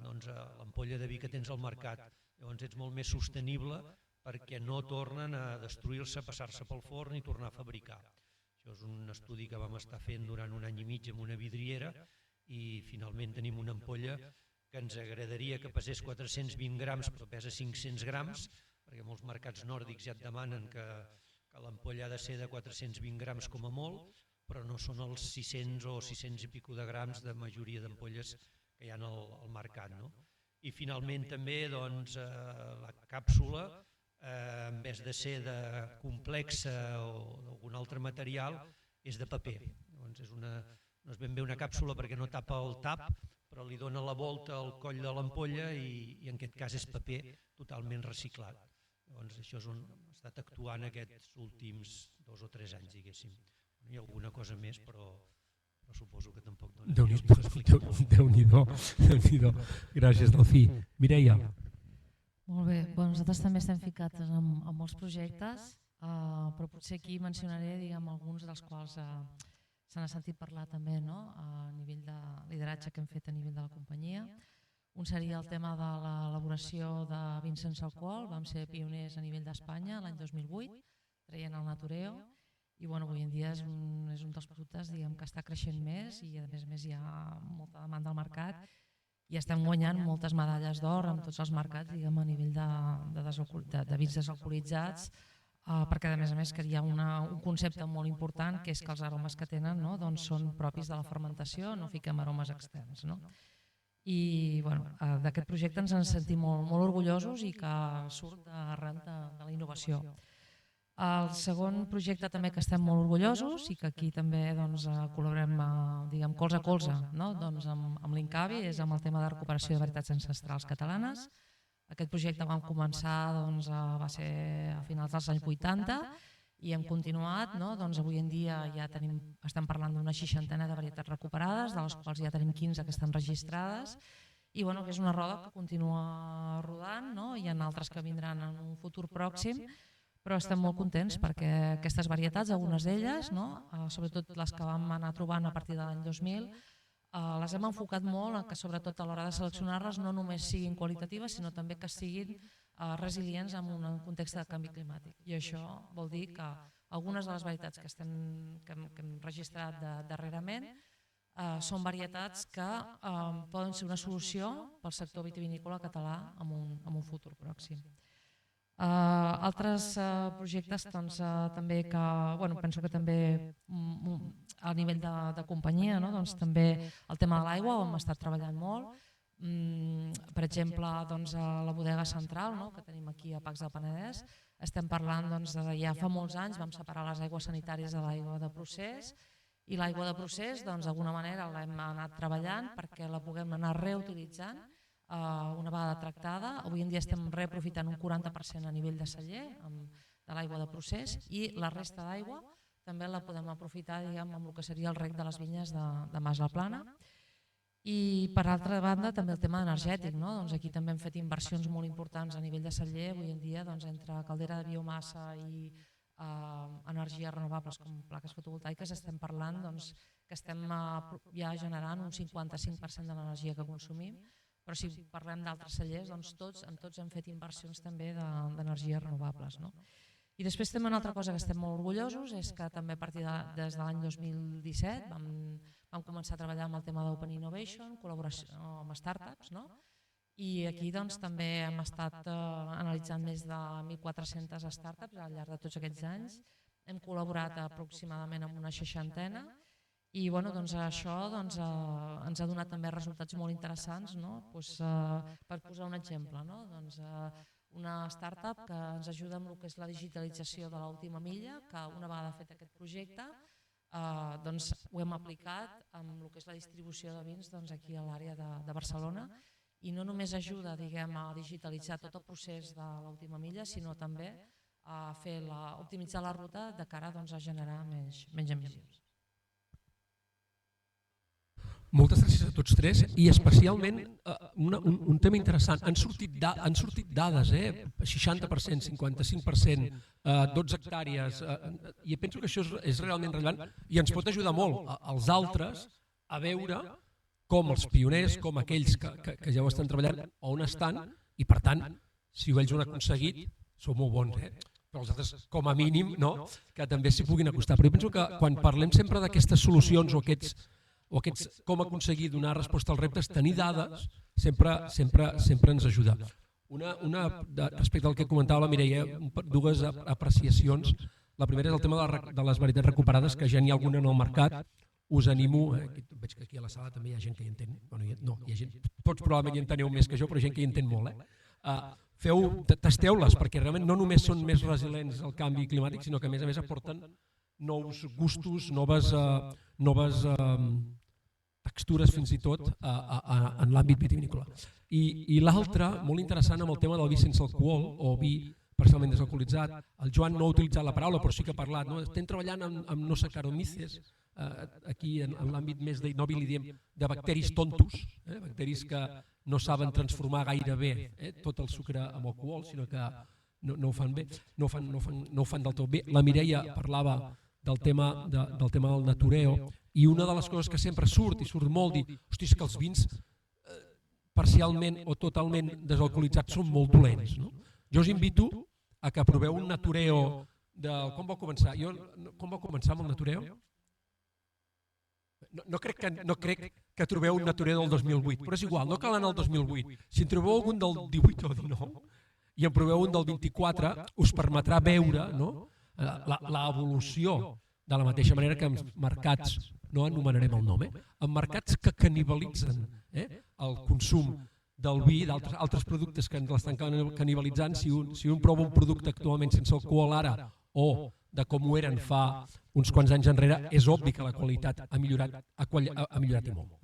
l'ampolla de vi que tens al mercat. Llavors ets molt més sostenible perquè no tornen a destruir-se, passar-se pel forn i tornar a fabricar. Això és un estudi que vam estar fent durant un any i mig amb una vidriera i finalment tenim una ampolla que ens agradaria que pesés 420 grams però pesa 500 grams, perquè molts mercats nòrdics ja et demanen que l'ampolla ha de ser de 420 grams com a molt, però no són els 600 o 600 i pico de grams de majoria d'ampolles que hi ha al mercat. I finalment també la càpsula, en vez de ser de complexa o d'algun altre material, és de paper. No és ben bé una càpsula perquè no tapa el tap, però li dona la volta al coll de l'ampolla i en aquest cas és paper totalment reciclat. Llavors això és on ha estat actuant aquests últims 2 o 3 anys, diguéssim. Hi ha alguna cosa més, però suposo que tampoc dona temps d'explicar. Déu-n'hi-do. Gràcies, Delfí. Mireia. Molt bé, nosaltres també estem ficats en molts projectes, però potser aquí mencionaré alguns dels quals se n'ha sentit parlar també a nivell de lideratge que hem fet a nivell de la companyia. Un seria el tema de l'elaboració de vins sense alcohol. Vam ser pioners a nivell d'Espanya l'any 2008, traient el Natureo, i avui en dia és un dels productes que està creixent més i a més hi ha molta demanda al mercat i estem guanyant moltes medalles d'or en tots els mercats a nivell de vins desalcoholitzats, perquè a més que hi ha un concepte molt important, que és que els aromes que tenen són propis de la fermentació, no fiquem aromes externs. I d'aquest projecte ens en sentim molt orgullosos i que surt arran de la innovació. El segon projecte també que estem molt orgullosos i que aquí també col·laborem colze a colze amb l'Incavi és amb el tema de recuperació de varietats ancestrals catalanes. Aquest projecte vam començar, va ser a finals dels anys 80 i hem continuat. Avui en dia ja estem parlant d'una 60ena de varietats recuperades, de les quals ja tenim 15 que estan registrades, i que és una roda que continua rodant, hi ha altres que vindran en un futur pròxim, però estem molt contents perquè aquestes varietats, algunes d'elles, sobretot les que vam anar trobant a partir de l'any 2000, les hem enfocat molt que sobretot a l'hora de seleccionar-les no només siguin qualitatives, sinó també que siguin resilients en un context de canvi climàtic. I això vol dir que algunes de les varietats que hem registrat darrerament són varietats que poden ser una solució pel sector vitivinícola català en un futur pròxim. Altres projectes també que penso que també a nivell de companyia també el tema de l'aigua ho hem estat treballant molt. Per exemple, a la bodega central que tenim aquí a Pacs del Penedès estem parlant ja fa molts anys vam separar les aigües sanitàries de l'aigua de procés i l'aigua de procés d'alguna manera l'hem anat treballant perquè la puguem anar reutilitzant una vegada tractada. Avui en dia estem reaprofitant un 40% a nivell de celler de l'aigua de procés i la resta d'aigua també la podem aprofitar amb el que seria el reg de les vinyes de Mas la Plana. I per altra banda també el tema energètic. Aquí també hem fet inversions molt importants a nivell de celler. Avui en dia entre caldera de biomassa i energies renovables com plaques fotovoltaiques estem parlant que estem ja generant un 55% de l'energia que consumim. Però si parlem d'altres cellers, en tots hem fet inversions també d'energies renovables. I després també una altra cosa que estem molt orgullosos és que també a partir des de l'any 2017 vam començar a treballar amb el tema d'Open Innovation, col·laboració amb startups, i aquí també hem estat analitzant més de 1.400 startups al llarg de tots aquests anys. Hem col·laborat aproximadament amb una 60ena i això ens ha donat també resultats molt interessants. Per posar un exemple, una startup que ens ajuda amb el que és la digitalització de l'última milla, que una vegada fet aquest projecte ho hem aplicat amb el que és la distribució de vins aquí a l'àrea de Barcelona i no només ajuda a digitalitzar tot el procés de l'última milla, sinó també a optimitzar la ruta de cara a generar menys emissions. Moltes gràcies a tots tres i especialment un tema interessant. Han sortit dades, 60%, 55%, 12 hectàrees, i penso que això és realment rellevant i ens pot ajudar molt als altres a veure com els pioners, com aquells que ja ho estan treballant, on estan i per tant, si ells ho han aconseguit, són molt bons. però els altres, com a mínim, que també s'hi puguin acostar. Però jo penso que quan parlem sempre d'aquestes solucions o aquests com aconseguir donar resposta als reptes, tenir dades sempre ens ajuda. Respecte al que comentava la Mireia, dues apreciacions. La primera és el tema de les varietats recuperades, que ja n'hi ha alguna en el mercat. Us animo, veig que aquí a la sala també hi ha gent que hi entén, tots probablement hi enteneu més que jo, però hi ha gent que hi entén molt. Tasteu-les, perquè realment no només són més resilients al canvi climàtic, sinó que a més aporten nous gustos, noves textures fins i tot en l'àmbit vitivinícola. I l'altra, molt interessant, amb el tema del vi sense alcohol o vi parcialment desalcoholitzat. El Joan no ha utilitzat la paraula, però sí que ha parlat. Estem treballant amb no saccharomyces, aquí en l'àmbit més d'Inovi li diem de bacteris tontos, bacteris que no saben transformar gaire bé tot el sucre en alcohol, sinó que no ho fan bé, no ho fan del tot bé. La Mireia parlava del tema del natureo, i una de les coses que sempre surt, i surt molt, dir, hosti, és que els vins parcialment o totalment desalcoholitzats són molt dolents. Jo us invito a que proveu un natureo del... Com va començar? Com va començar amb el natureo? No crec que trobeu un natureo del 2008, però és igual, no cal anar al 2008. Si en trobeu algun del 18 o 19 i en proveu un del 24, us permetrà veure l'evolució de la mateixa manera que en mercats, no anomenarem el nom, en mercats que canibalitzen el consum del vi, d'altres productes que ens l'estan canibalitzant. Si un prova un producte actualment sense alcohol ara o de com ho eren fa uns quants anys enrere, és obvi que la qualitat ha millorat i molt.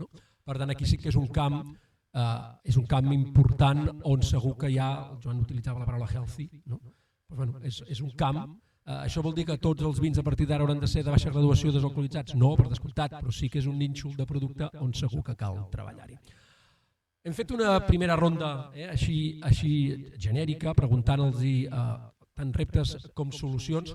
Per tant, aquí sí que és un camp important on segur que ja, el Joan utilitzava la paraula healthy, és un camp. Això vol dir que tots els vins a partir d'ara hauran de ser de baixa graduació desalcoholitzats? No, per descomptat, però sí que és un nínxol de producte on segur que cal treballar-hi. Hem fet una primera ronda així genèrica, preguntant-los tant reptes com solucions.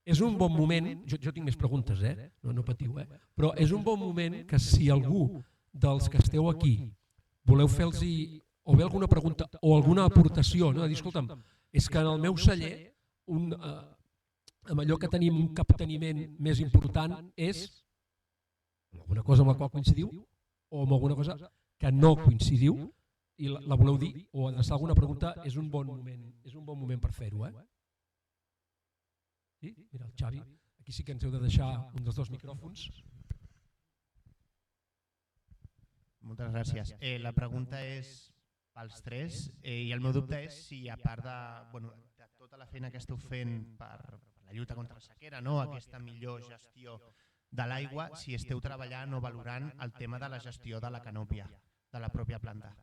És un bon moment, jo tinc més preguntes, no patiu, però és un bon moment que si algú dels que esteu aquí voleu fer-los o bé alguna pregunta o alguna aportació, de dir, escolta'm, és que en el meu celler, amb allò que tenim un capteniment més important és alguna cosa amb la qual coincidiu o amb alguna cosa que no coincidiu i la voleu dir o adreçar alguna pregunta, és un bon moment per fer-ho. Sí? Mira, el Xavi, aquí sí que ens heu de deixar un dels dos micròfons. Moltes gràcies. La pregunta és pels tres i el meu dubte és si a part de tota la feina que esteu fent per la lluita contra la sequera, aquesta millor gestió de l'aigua, si esteu treballant o valorant el tema de la gestió de la canòpia, de la pròpia planta.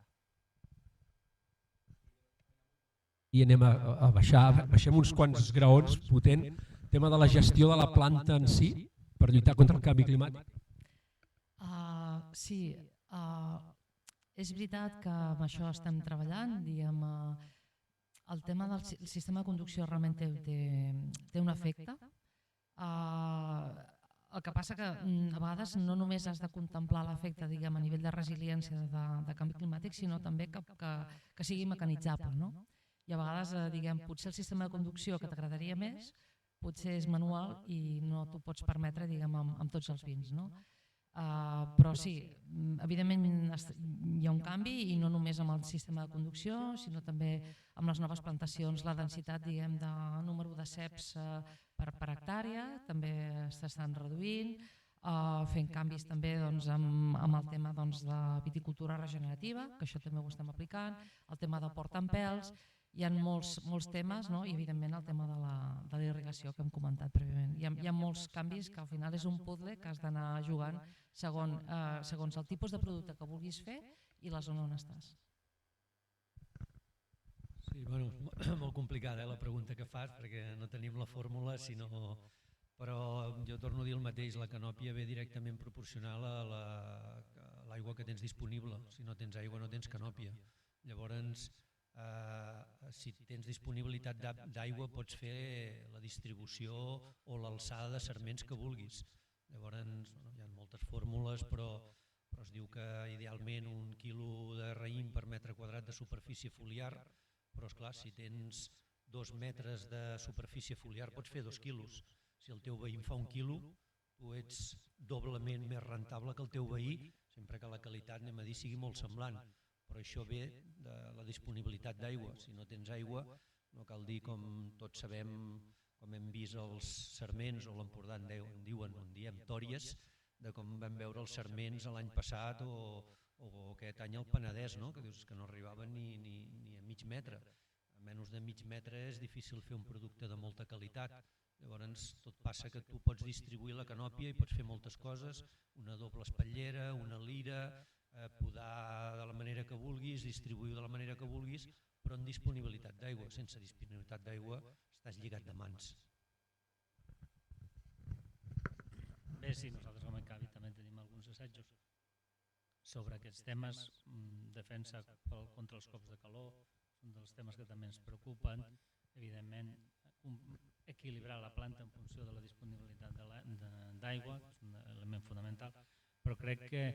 I anem a baixem uns quants graons potent, tema de la gestió de la planta en si per lluitar contra el canvi climàtic. Sí, és veritat que amb això estem treballant, el tema del sistema de conducció realment té un efecte. El que passa que a vegades no només has de contemplar l'efecte a nivell de resiliència de canvi climàtic, sinó també que sigui mecanitzable. I a vegades, potser el sistema de conducció que t'agradaria més, potser és manual i no t'ho pots permetre amb tots els vins. Però sí, evidentment hi ha un canvi i no només amb el sistema de conducció, sinó també amb les noves plantacions, la densitat de número de ceps per hectàrea també s'estan reduint, fent canvis també amb el tema de viticultura regenerativa, que això també ho estem aplicant, el tema del portaempelts. Hi ha molts temes i evidentment el tema de la irrigació que hem comentat prèviament. Hi ha molts canvis que al final és un puzzle que has d'anar jugant segons el tipus de producte que vulguis fer i la zona on estàs. Sí, molt complicada la pregunta que fas perquè no tenim la fórmula, però jo torno a dir el mateix, la canòpia ve directament proporcional a l'aigua que tens disponible. Si no tens aigua no tens canòpia. Llavors, si tens disponibilitat d'aigua pots fer la distribució o l'alçada de sarments que vulguis. Llavors hi ha moltes fórmules, però es diu que idealment 1 quilo de raïm per metre quadrat de superfície foliar, però esclar, si tens 2 metres de superfície foliar pots fer 2 quilos. Si el teu veí en fa 1 quilo, tu ets doblement més rentable que el teu veí, sempre que la qualitat, anem a dir, sigui molt semblant. Però això ve de la disponibilitat d'aigua. Si no tens aigua, no cal dir, com tots sabem, com hem vist els sarments, o l'Empordà en diem tòries, de com vam veure els sarments l'any passat o aquest any al Penedès, que dius que no arribaven ni a mig metre. A menys de mig metre és difícil fer un producte de molta qualitat. Llavors tot passa que tu pots distribuir la canòpia i pots fer moltes coses, una doble espatllera, una lira, podar de la manera que vulguis, distribuir de la manera que vulguis, però en disponibilitat d'aigua. Sense disponibilitat d'aigua estàs lligat de mans. Bé, sí, nosaltres com a Incavi també tenim alguns assajos sobre aquests temes, defensa contra els cops de calor, un dels temes que també ens preocupen, evidentment equilibrar la planta en funció de la disponibilitat d'aigua, que és un element fonamental, però crec que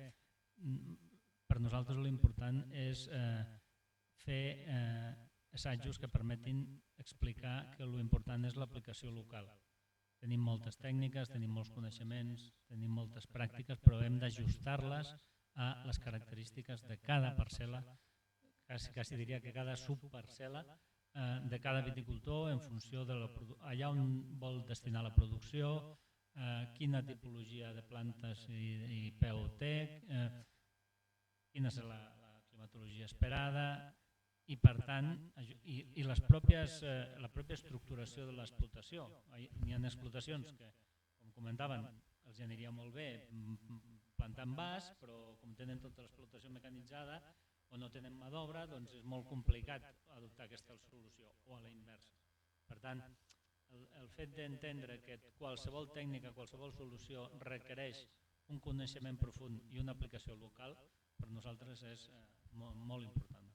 per nosaltres l'important és fer assajos que permetin explicar que l'important és l'aplicació local. Tenim moltes tècniques, tenim molts coneixements, tenim moltes pràctiques, però hem d'ajustar-les a les característiques de cada parcel·la, quasi diria que cada subparcel·la de cada viticultor en funció de allà on vol destinar la producció, quina tipologia de plantes i peu té, quina és la climatologia esperada i, per tant, i la pròpia estructuració de l'explotació. N'hi ha explotacions que, com comentaven, els aniria molt bé plantar en vas, però com tenen tota l'explotació mecanitzada o no tenen mà d'obra, doncs és molt complicat adoptar aquesta solució, o a la inversa. Per tant, el fet d'entendre que qualsevol tècnica, qualsevol solució requereix un coneixement profund i una aplicació local, per nosaltres és molt important.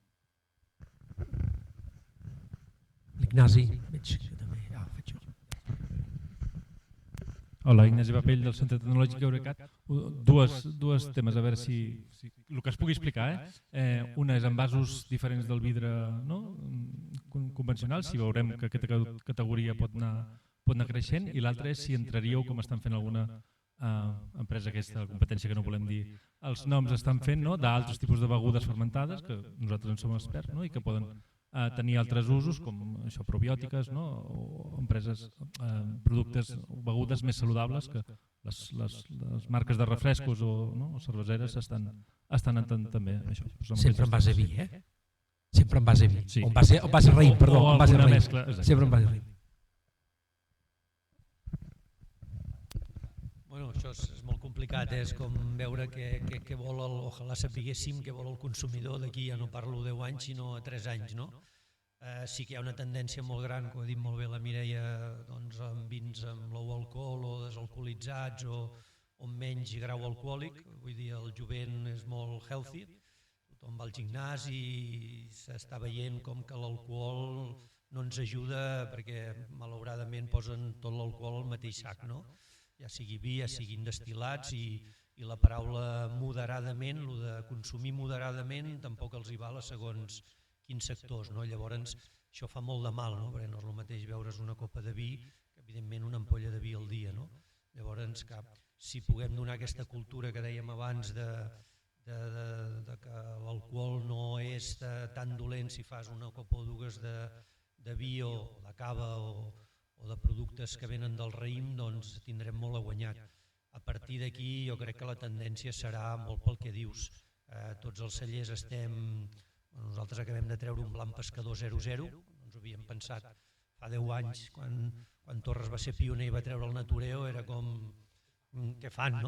L'Ignasi, veig que també faig jo. Hola, Ignasi Papell del Centre Tecnològic Eurecat. Dos temes, a veure si el que es pugui explicar. Una és en vasos diferents del vidre convencional, si veurem que aquesta categoria pot anar creixent, i l'altra és si entraríeu, com estan fent alguna empresa aquesta, la competència que no volem dir, els noms estan fent d'altres tipus de begudes fermentades, que nosaltres en som experts, i que poden tenir altres usos, com això, probiòtiques, o empreses, productes o begudes més saludables, que les marques de refrescos o cerveseres estan entrant també. Sempre en base a vi, Sempre en base a vi. O en base a raïm, perdó. Sempre en base a raïm. Això és molt complicat, és com veure què vol, ojalà sapiguéssim què vol el consumidor d'aquí, ja no parlo 10 anys, sinó a 3 anys. Sí que hi ha una tendència molt gran, com ha dit molt bé la Mireia, amb vins amb low alcohol o desalcoholitzats o menys grau alcohòlic. Vull dir, el jovent és molt healthy, tothom va al gimnàs i s'està veient com que l'alcohol no ens ajuda perquè malauradament posen tot l'alcohol al mateix sac, ja sigui vi, ja siguin destil·lats, i la paraula moderadament, el de consumir moderadament, tampoc els hi val a segons quins sectors. Llavors, això fa molt de mal, perquè no és el mateix veure's una copa de vi que, evidentment, una ampolla de vi al dia. Llavors, si puguem donar aquesta cultura que dèiem abans de que l'alcohol no és tan dolent si fas una copa o dues de vi o de cava o de productes que venen del raïm, doncs tindrem molt a guanyar. A partir d'aquí jo crec que la tendència serà molt pel que dius. Tots els cellers nosaltres acabem de treure un blanc pescador 00, ens ho havíem pensat fa 10 anys, quan Torres va ser pioner i va treure el Natureo, era com, què fan,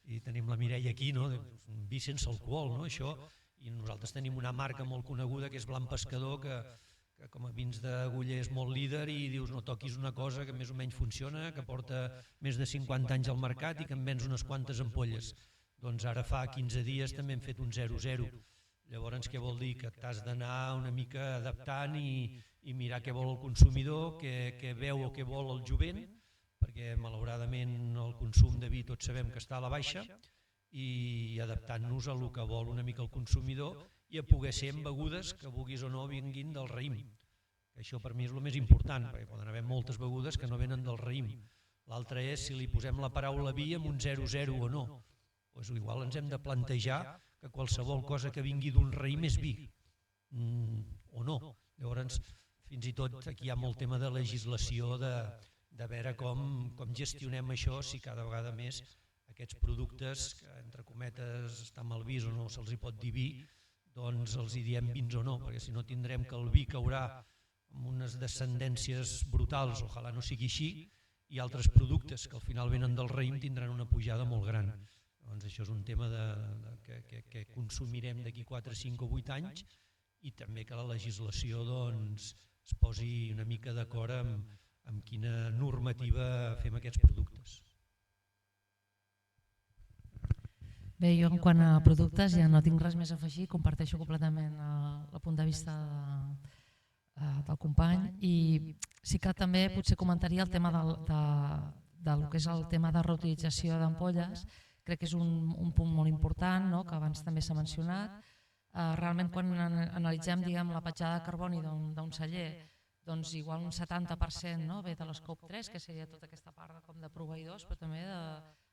I tenim la Mireia aquí, vi sense alcohol, això, i nosaltres tenim una marca molt coneguda que és Blanc Pescador, que com a vins d'aguller és molt líder i dius no toquis una cosa que més o menys funciona, que porta més de 50 anys al mercat i que en vens unes quantes ampolles. Doncs ara fa 15 dies també hem fet un 0-0. Llavors què vol dir? Que t'has d'anar una mica adaptant i mirar què vol el consumidor, què veu o què vol el jovent, perquè malauradament el consum de vi tots sabem que està a la baixa, i adaptant-nos a el que vol una mica el consumidor i a poder ser en begudes que vulguis o no vinguin del raïm. que això per mi és el més important, perquè poden haver moltes begudes que no venen del raïm. L'altre és si li posem la paraula vi amb un 0,0 o no. Doncs igual ens hem de plantejar que qualsevol cosa que vingui d'un raïm és vi, o no. Llavors, fins i tot aquí hi ha molt tema de legislació, de veure com gestionem això, si cada vegada més aquests productes, que entre cometes estan mal vist o no se'ls hi pot dir vi, doncs els hi diem vins o no, perquè si no tindrem que el vi caurà amb unes descendències brutals, ojalà no sigui així, i altres productes que al final venen del raïm tindran una pujada molt gran. Doncs això és un tema que consumirem d'aquí 4, 5 o 8 anys, i també que la legislació es posi una mica d'acord amb quina normativa fem aquests productes. Bé, jo en quant a productes ja no tinc res més a afegir, comparteixo completament el punt de vista del company, i sí que també potser comentaria el tema del que és el tema de reutilització d'ampolles. Crec que és un punt molt important, que abans també s'ha mencionat. Realment quan analitzem la petjada de carboni d'un celler, doncs igual un 70% ve de l'Scope 3, que seria tota aquesta part de proveïdors, però també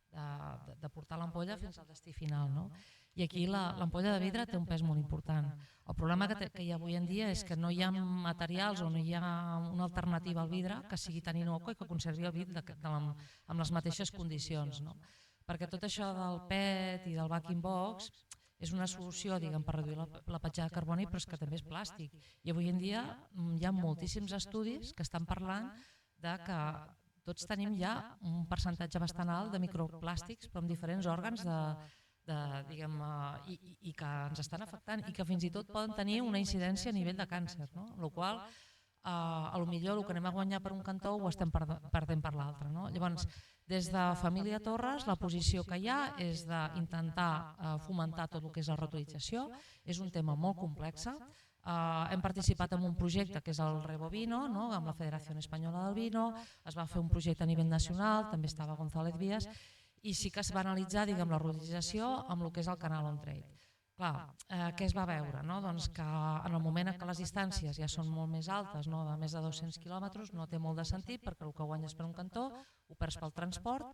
de portar l'ampolla fins al destí final. I aquí l'ampolla de vidre té un pes molt important. El problema que hi ha avui en dia és que no hi ha materials o no hi ha una alternativa al vidre que sigui tan innocua i que conservi el vidre amb les mateixes condicions. Perquè tot això del PET i del backing box és una solució per reduir la petjada de carboni, però és que també és plàstic. I avui en dia hi ha moltíssims estudis que estan parlant que tots tenim ja un percentatge bastant alt de microplàstics, però amb diferents òrgans i que ens estan afectant i que fins i tot poden tenir una incidència a nivell de càncer, amb la qual potser el que anem a guanyar per un cantó ho estem perdent per l'altre. Llavors, des de Família Torres, la posició que hi ha és d'intentar fomentar tot el que és la reutilització. És un tema molt complex. Hem participat en un projecte que és el Rebovino, amb la Federació Espanyola del Vino, es va fer un projecte a nivell nacional, també estava González Vías, i sí que es va analitzar la reutilització amb el que és el canal on-trade. Clar, què es va veure? Doncs que en el moment en què les distàncies ja són molt més altes, de més de 200 quilòmetres, no té molt de sentit perquè el que guanyes per un cantó ho perds pel transport,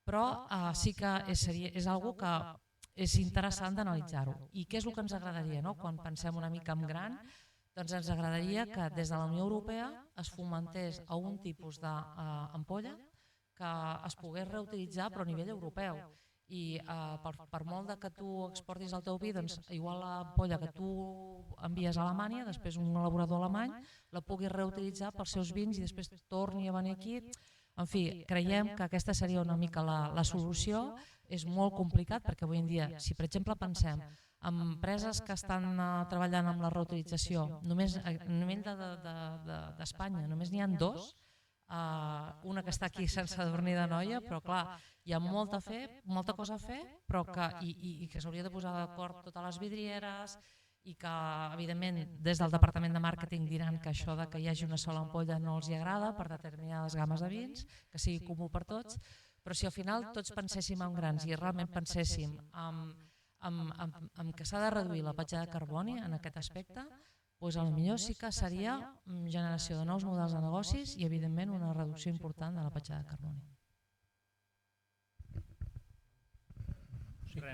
però sí que és una cosa que és interessant d'analitzar-ho. I què és el que ens agradaria? Quan pensem una mica en gran, doncs ens agradaria que des de la Unió Europea es fomentés un tipus d'ampolla que es pogués reutilitzar però a nivell europeu. I per molt que tu exportis el teu vi, doncs igual l'ampolla que tu envies a Alemanya, després un elaborador alemany la pugui reutilitzar pels seus vins i després torni a venir aquí. En fi, creiem que aquesta seria una mica la solució. És molt complicat perquè avui en dia, si per exemple pensem en empreses que estan treballant amb la reutilització, només a nivell d'Espanya només n'hi ha 2, una que està aquí sense adornir de noia, però clar, hi ha molta cosa a fer, però que s'hauria de posar d'acord totes les vidrieres i que, evidentment, des del Departament de Màrqueting diran que això que hi hagi una sola ampolla no els agrada per determinades gammes de vins, que sigui comú per tots, però si al final tots penséssim en grans i realment penséssim en que s'ha de reduir la petjada de carboni en aquest aspecte, doncs potser sí que seria generació de nous models de negocis i, evidentment, una reducció important de la petjada de carboni.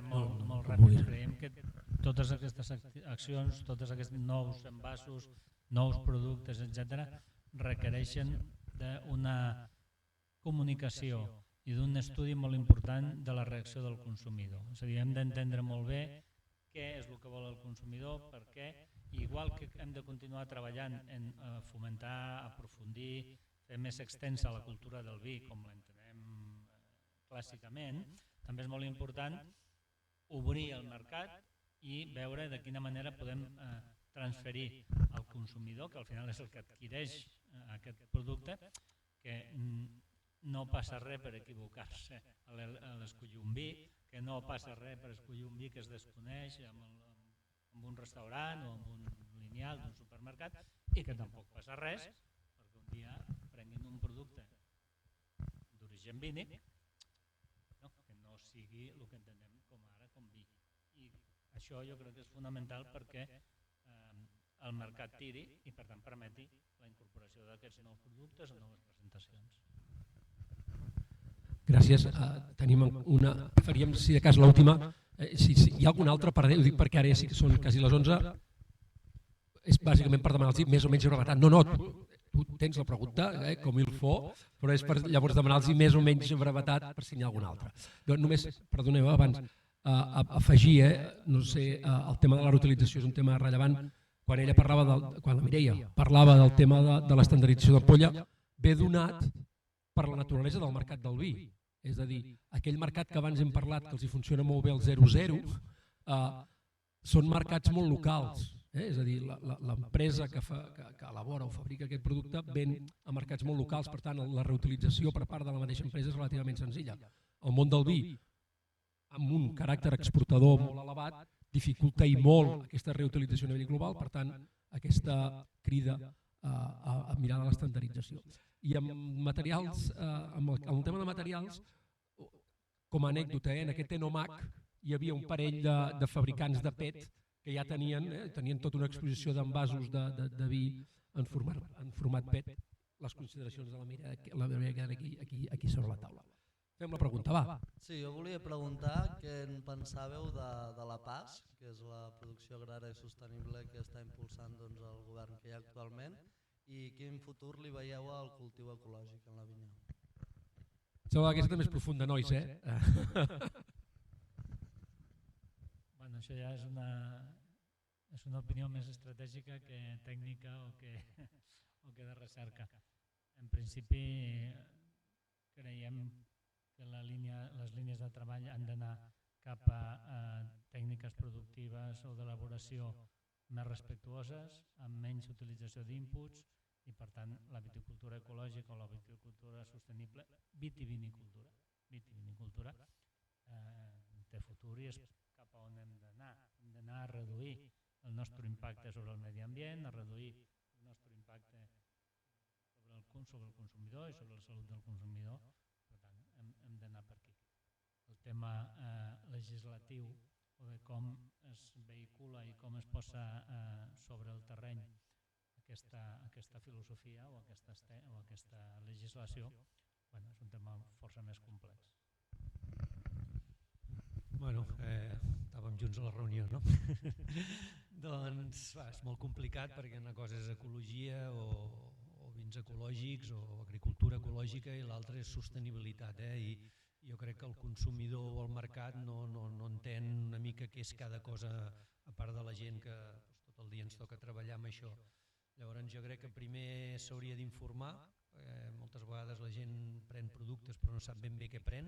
Molt ràpid. Creiem que totes aquestes accions, tots aquests nous envasos, nous productes, etc., requereixen d'una comunicació i d'un estudi molt important de la reacció del consumidor. És a dir, hem d'entendre molt bé què és el que vol el consumidor, per què, i igual que hem de continuar treballant en fomentar, aprofundir, fer més extensa la cultura del vi, com l'entenem clàssicament, també és molt important obrir el mercat i veure de quina manera podem transferir al consumidor, que al final és el que adquireix aquest producte, que no passa res per equivocar-se a l'escollir un vi, que no passa res per escollir un vi que es desconeix en un restaurant o en un lineal d'un supermercat, i que tampoc passa res perquè un dia prenguin un producte d'origen vínic que no sigui el que entenem com ara com vi. I això jo crec que és fonamental perquè el mercat tiri i per tant permeti la incorporació d'aquests nous productes o noves presentacions. Gràcies. Tenim una... Faríem, si de cas, l'última. Si hi ha alguna altra, ho dic perquè ara ja sí que són quasi les 11, és bàsicament per demanar-los més o menys brevetat. No, tu tens la pregunta, com il faut, però és per llavors demanar-los més o menys brevetat per si n'hi ha alguna altra. Només, perdoneu, abans, afegir, no sé, el tema de la reutilització és un tema rellevant. Quan ella parlava, quan la Mireia parlava del tema de l'estandardització d'ampolla, ve donat per la naturalesa del mercat del vi. És a dir, aquell mercat que abans hem parlat, que els hi funciona molt bé el 0-0, són mercats molt locals. És a dir, l'empresa que elabora o fabrica aquest producte ven a mercats molt locals, per tant, la reutilització per part de la mateixa empresa és relativament senzilla. El món del vi, amb un caràcter exportador molt elevat, dificulta i molt aquesta reutilització a nivell global, per tant, aquesta crida a mirar de l'estandardització. I amb materials, amb el tema de materials, com a anècdota, en aquest Enomac hi havia un parell de fabricants de PET que ja tenien tota una exposició d'envasos de vi en format PET. Les consideracions de la Mireia queden aquí sobre la taula. Fem la pregunta, va. Sí, jo volia preguntar què en pensàveu de la PAS, que és la producció agrària i sostenible que està impulsant el govern que hi ha actualment, i quin futur li veieu al cultiu ecològic en la vinya. Sembla que aquesta també és profunda, nois, Bueno, això ja és una opinió més estratègica que tècnica o que de recerca. En principi, creiem que les línies de treball han d'anar cap a tècniques productives o d'elaboració més respectuoses, amb menys utilització d'inputs i, per tant, la viticultura ecològica o la viticultura sostenible, vitivinicultura té futur i és cap a on hem d'anar. Hem d'anar a reduir el nostre impacte sobre el medi ambient, a reduir el nostre impacte sobre el consumidor i sobre la salut del consumidor. Per tant, hem d'anar per aquí. El tema legislatiu o de com es vehicula i com es posa sobre el terreny aquesta filosofia o aquesta legislació és un tema força més complex. Bueno, estàvem junts a la reunió, no? Doncs és molt complicat perquè una cosa és ecologia o vins ecològics o agricultura ecològica i l'altra és sostenibilitat. I jo crec que el consumidor o el mercat no entén una mica què és cada cosa a part de la gent que tot el dia ens toca treballar amb això. Llavors jo crec que primer s'hauria d'informar, moltes vegades la gent pren productes però no sap ben bé què pren,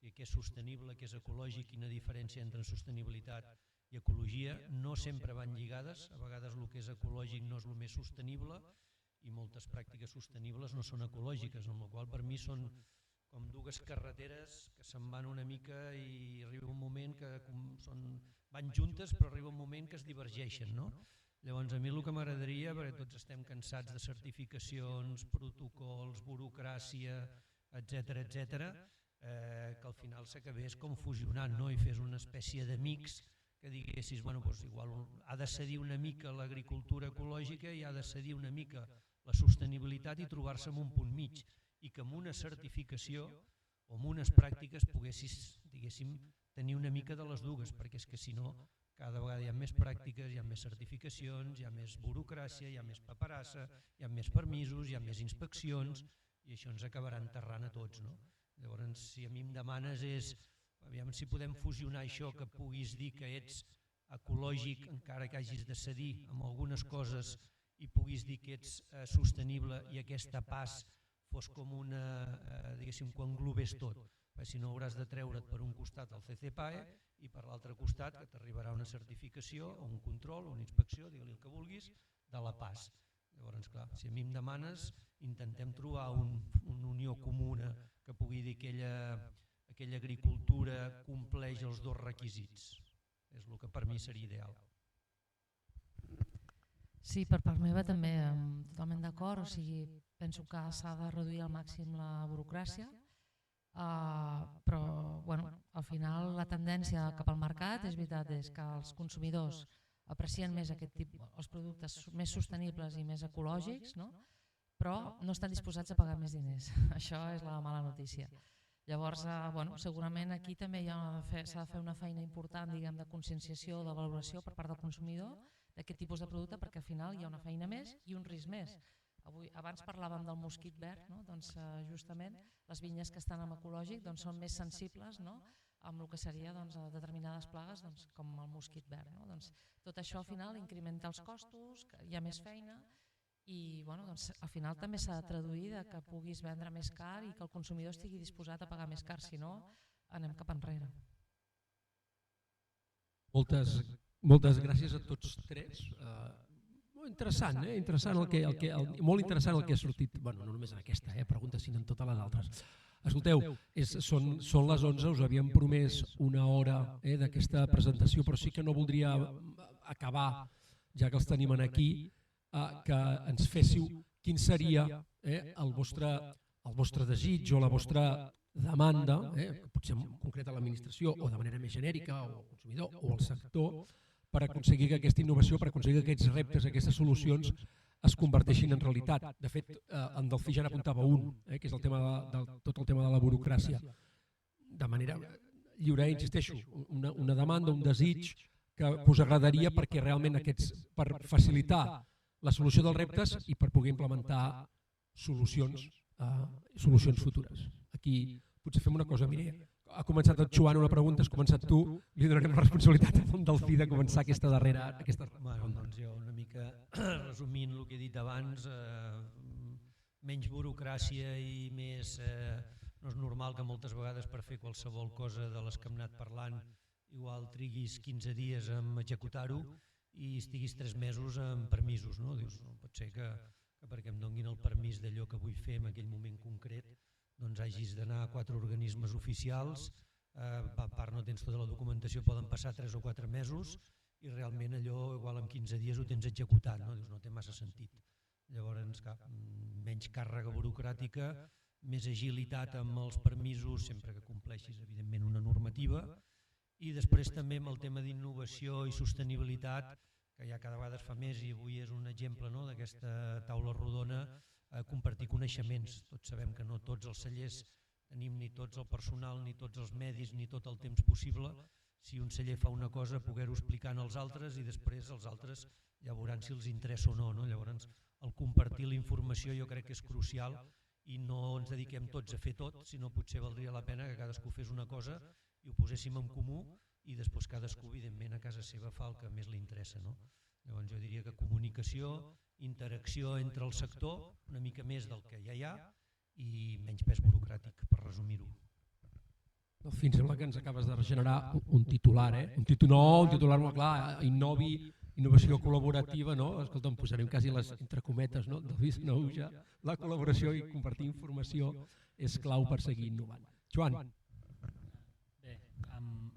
què és sostenible, què és ecològic, quina diferència entre sostenibilitat i ecologia, no sempre van lligades, a vegades el que és ecològic no és el més sostenible i moltes pràctiques sostenibles no són ecològiques, amb la qual per mi són com dues carreteres que se'n van una mica i arriba un moment que van juntes però arriba un moment que es divergeixen, no? Llavors a mi el que m'agradaria, perquè tots estem cansats de certificacions, protocols, burocràcia, etc., que al final s'acabés com fusionant i fes una espècie de mix que diguessis, igual ha de cedir una mica l'agricultura ecològica i ha de cedir una mica la sostenibilitat i trobar-se en un punt mig i que amb una certificació o amb unes pràctiques poguessis, diguéssim, tenir una mica de les dues, perquè és que si no cada vegada hi ha més pràctiques, hi ha més certificacions, hi ha més burocràcia, hi ha més paperassa, hi ha més permisos, hi ha més inspeccions i això ens acabarà enterrant a tots. Llavors, si a mi em demanes és, aviam si podem fusionar això, que puguis dir que ets ecològic encara que hagis de cedir amb algunes coses i puguis dir que ets sostenible i aquesta PAS fos com una, diguéssim, que englobés tot. Si no hauràs de treure't per un costat el CCPAE i per l'altre costat que t'arribarà una certificació o un control o una inspecció, digue-li el que vulguis, de la PAS. Llavors, clar, si a mi em demanes, intentem trobar una unió comuna que pugui dir que aquella agricultura compleix els dos requisits. És el que per mi seria ideal. Sí, per part meva també totalment d'acord, penso que s'ha de reduir al màxim la burocràcia, però al final la tendència cap al mercat és veritat, és que els consumidors aprecien més els productes més sostenibles i més ecològics, però no estan disposats a pagar més diners. Això és la mala notícia. Llavors, segurament aquí també s'ha de fer una feina important de conscienciació, de valoració per part del consumidor d'aquest tipus de producte, perquè al final hi ha una feina més i un risc més. Abans parlàvem del mosquit verd, doncs justament les vinyes que estan en ecològic són més sensibles amb el que seria determinades plagues com el mosquit verd. Tot això al final incrementa els costos, hi ha més feina i al final també s'ha de traduir que puguis vendre més car i que el consumidor estigui disposat a pagar més car, si no anem cap enrere. Moltes gràcies a tots tres. Interessant, molt interessant el que ha sortit, no només en aquesta pregunta, sinó en totes les altres. Escolteu, són les 11, us havíem promès una hora d'aquesta presentació, però sí que no voldria acabar, ja que els tenim aquí, que ens féssiu quin seria el vostre desig o la vostra demanda, potser en concret a l'administració o de manera més genèrica, o al consumidor o al sector, per aconseguir que aquesta innovació, per aconseguir que aquests reptes, aquestes solucions es converteixin en realitat. De fet, en Delfí ja n'apuntava un, que és tot el tema de la burocràcia. De manera lliure, insisteixo, una demanda, un desig que us agradaria perquè realment per facilitar la solució dels reptes i per poder implementar solucions futures. Aquí potser fem una cosa, Mireia. Ha començat el Joan una pregunta, has començat tu, li donarem la responsabilitat al Delfí de començar aquesta darrera. Doncs jo una mica resumint el que he dit abans, menys burocràcia i més... No és normal que moltes vegades per fer qualsevol cosa de les que hem anat parlant igual triguis 15 dies en executar-ho i estiguis 3 mesos en permisos. No pot ser que perquè em donguin el permís d'allò que vull fer en aquell moment concret doncs hagis d'anar a 4 organismes oficials, a part no tens tota la documentació, poden passar 3 o 4 mesos i realment allò igual en 15 dies ho tens executat, no té massa sentit. Llavors, menys càrrega burocràtica, més agilitat amb els permisos, sempre que compleixis evidentment una normativa, i després també amb el tema d'innovació i sostenibilitat, que ja cada vegada es fa més i avui és un exemple d'aquesta taula rodona, compartir coneixements. Tots sabem que no tots els cellers tenim ni tots el personal, ni tots els medis, ni tot el temps possible. Si un celler fa una cosa, poder-ho explicar als altres i després els altres ja veuran si els interessa o no. Llavors, el compartir la informació jo crec que és crucial i no ens dediquem tots a fer tot, sinó potser valdria la pena que cadascú fes una cosa i ho poséssim en comú i després cadascú, evidentment, a casa seva fa el que més li interessa. Llavors jo diria que comunicació, interacció entre el sector, una mica més del que ja hi ha i menys pes burocràtic, per resumir-ho. Em sembla que ens acabes de regenerar un titular, un titular molt clar, innovació col·laborativa, escolta, em posarem quasi les entrecometes del Lluís Naüja, la col·laboració i compartir informació és clau per seguir innovant. Joan. Bé, amb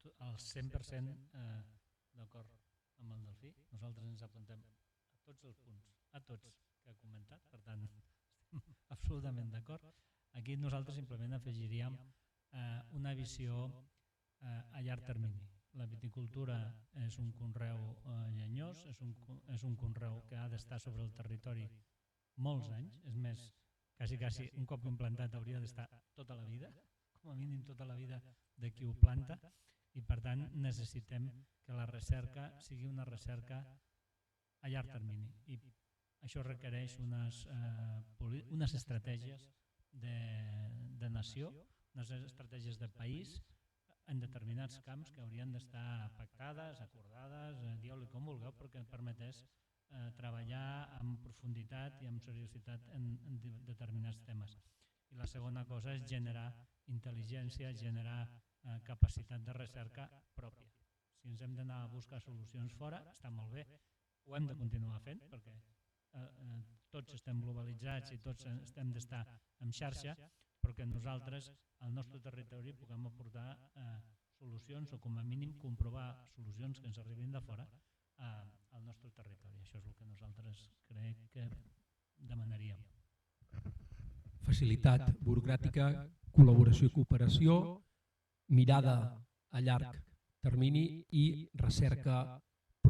el 100% d'acord amb el Delfí, nosaltres ens apuntem a tots els punts, a tots que ha comentat, per tant, estem absolutament d'acord. Aquí nosaltres simplement afegiríem una visió a llarg termini. La viticultura és un conreu llenyós, és un conreu que ha d'estar sobre el territori molts anys, és més, quasi un cop implantat hauria d'estar tota la vida, com a mínim tota la vida de qui ho planta, i per tant necessitem que la recerca sigui una recerca a llarg termini i això requereix unes estratègies de nació, unes estratègies de país en determinats camps que haurien d'estar pactades, acordades, dieu-li com vulgueu, perquè permetés treballar amb profunditat i amb seriositat en determinats temes. I la segona cosa és generar intel·ligència, generar capacitat de recerca pròpia. Si ens hem d'anar a buscar solucions fora, està molt bé, ho hem de continuar fent perquè tots estem globalitzats i tots hem d'estar en xarxa, però que nosaltres al nostre territori puguem aportar solucions o com a mínim comprovar solucions que ens arribin de fora al nostre territori. Això és el que nosaltres crec que demanaríem. Facilitat burocràtica, col·laboració i cooperació, mirada a llarg termini i recerca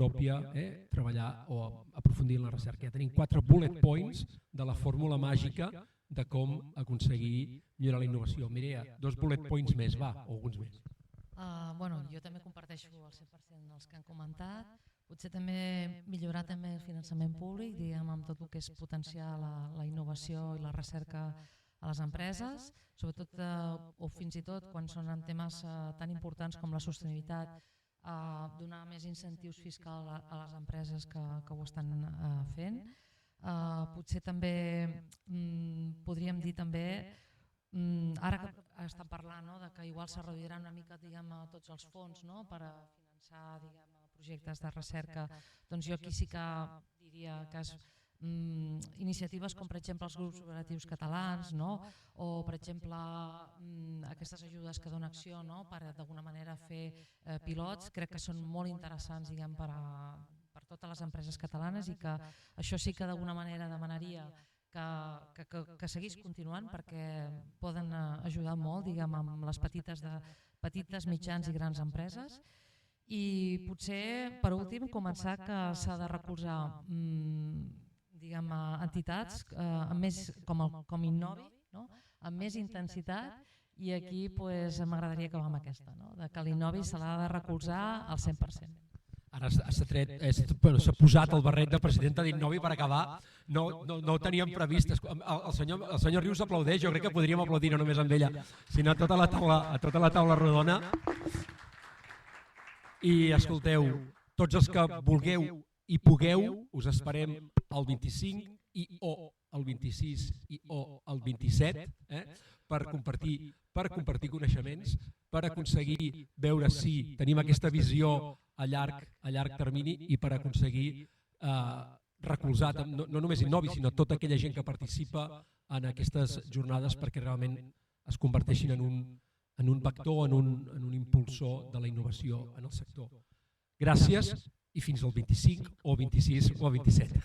pròpia, treballar o aprofundir en la recerca. Ja tenim 4 bullet points de la fórmula màgica de com aconseguir millorar la innovació. Mireia, 2 bullet points més, va, o alguns més. Jo també comparteixo el 100% dels que han comentat. Potser també millorar també el finançament públic, amb tot el que és potenciar la innovació i la recerca a les empreses, sobretot o fins i tot quan són en temes tan importants com la sostenibilitat, donar més incentius fiscals a les empreses que ho estan fent. Potser també podríem dir també, ara que estan parlant que igual se reduiran una mica tots els fons per a finançar projectes de recerca, doncs jo aquí sí que diria que iniciatives com per exemple els grups operatius catalans o per exemple aquestes ajudes que dona Acció per d'alguna manera fer pilots, crec que són molt interessants per totes les empreses catalanes i que això sí que d'alguna manera demanaria que seguís continuant perquè poden ajudar molt amb les petites, mitjans i grans empreses. I potser per últim començar que s'ha de recolzar entitats com Innovi, amb més intensitat, i aquí m'agradaria acabar amb aquesta, que l'Innovi se l'ha de recolzar al 100%. Ara s'ha posat el barret de presidenta d'Innovi per acabar, no ho teníem previst. El senyor Rius aplaudeix, jo crec que podríem aplaudir no només amb ella, sinó a tota la taula rodona. I escolteu, tots els que vulgueu i pugueu, us esperem el 25 i o el 26 i o el 27 per compartir coneixements, per aconseguir veure si tenim aquesta visió a llarg termini i per aconseguir recolzar no només Innovi, sinó tota aquella gent que participa en aquestes jornades perquè realment es converteixin en un vector, en un impulsor de la innovació en el sector. Gràcies i fins al 25 o 26 o 27.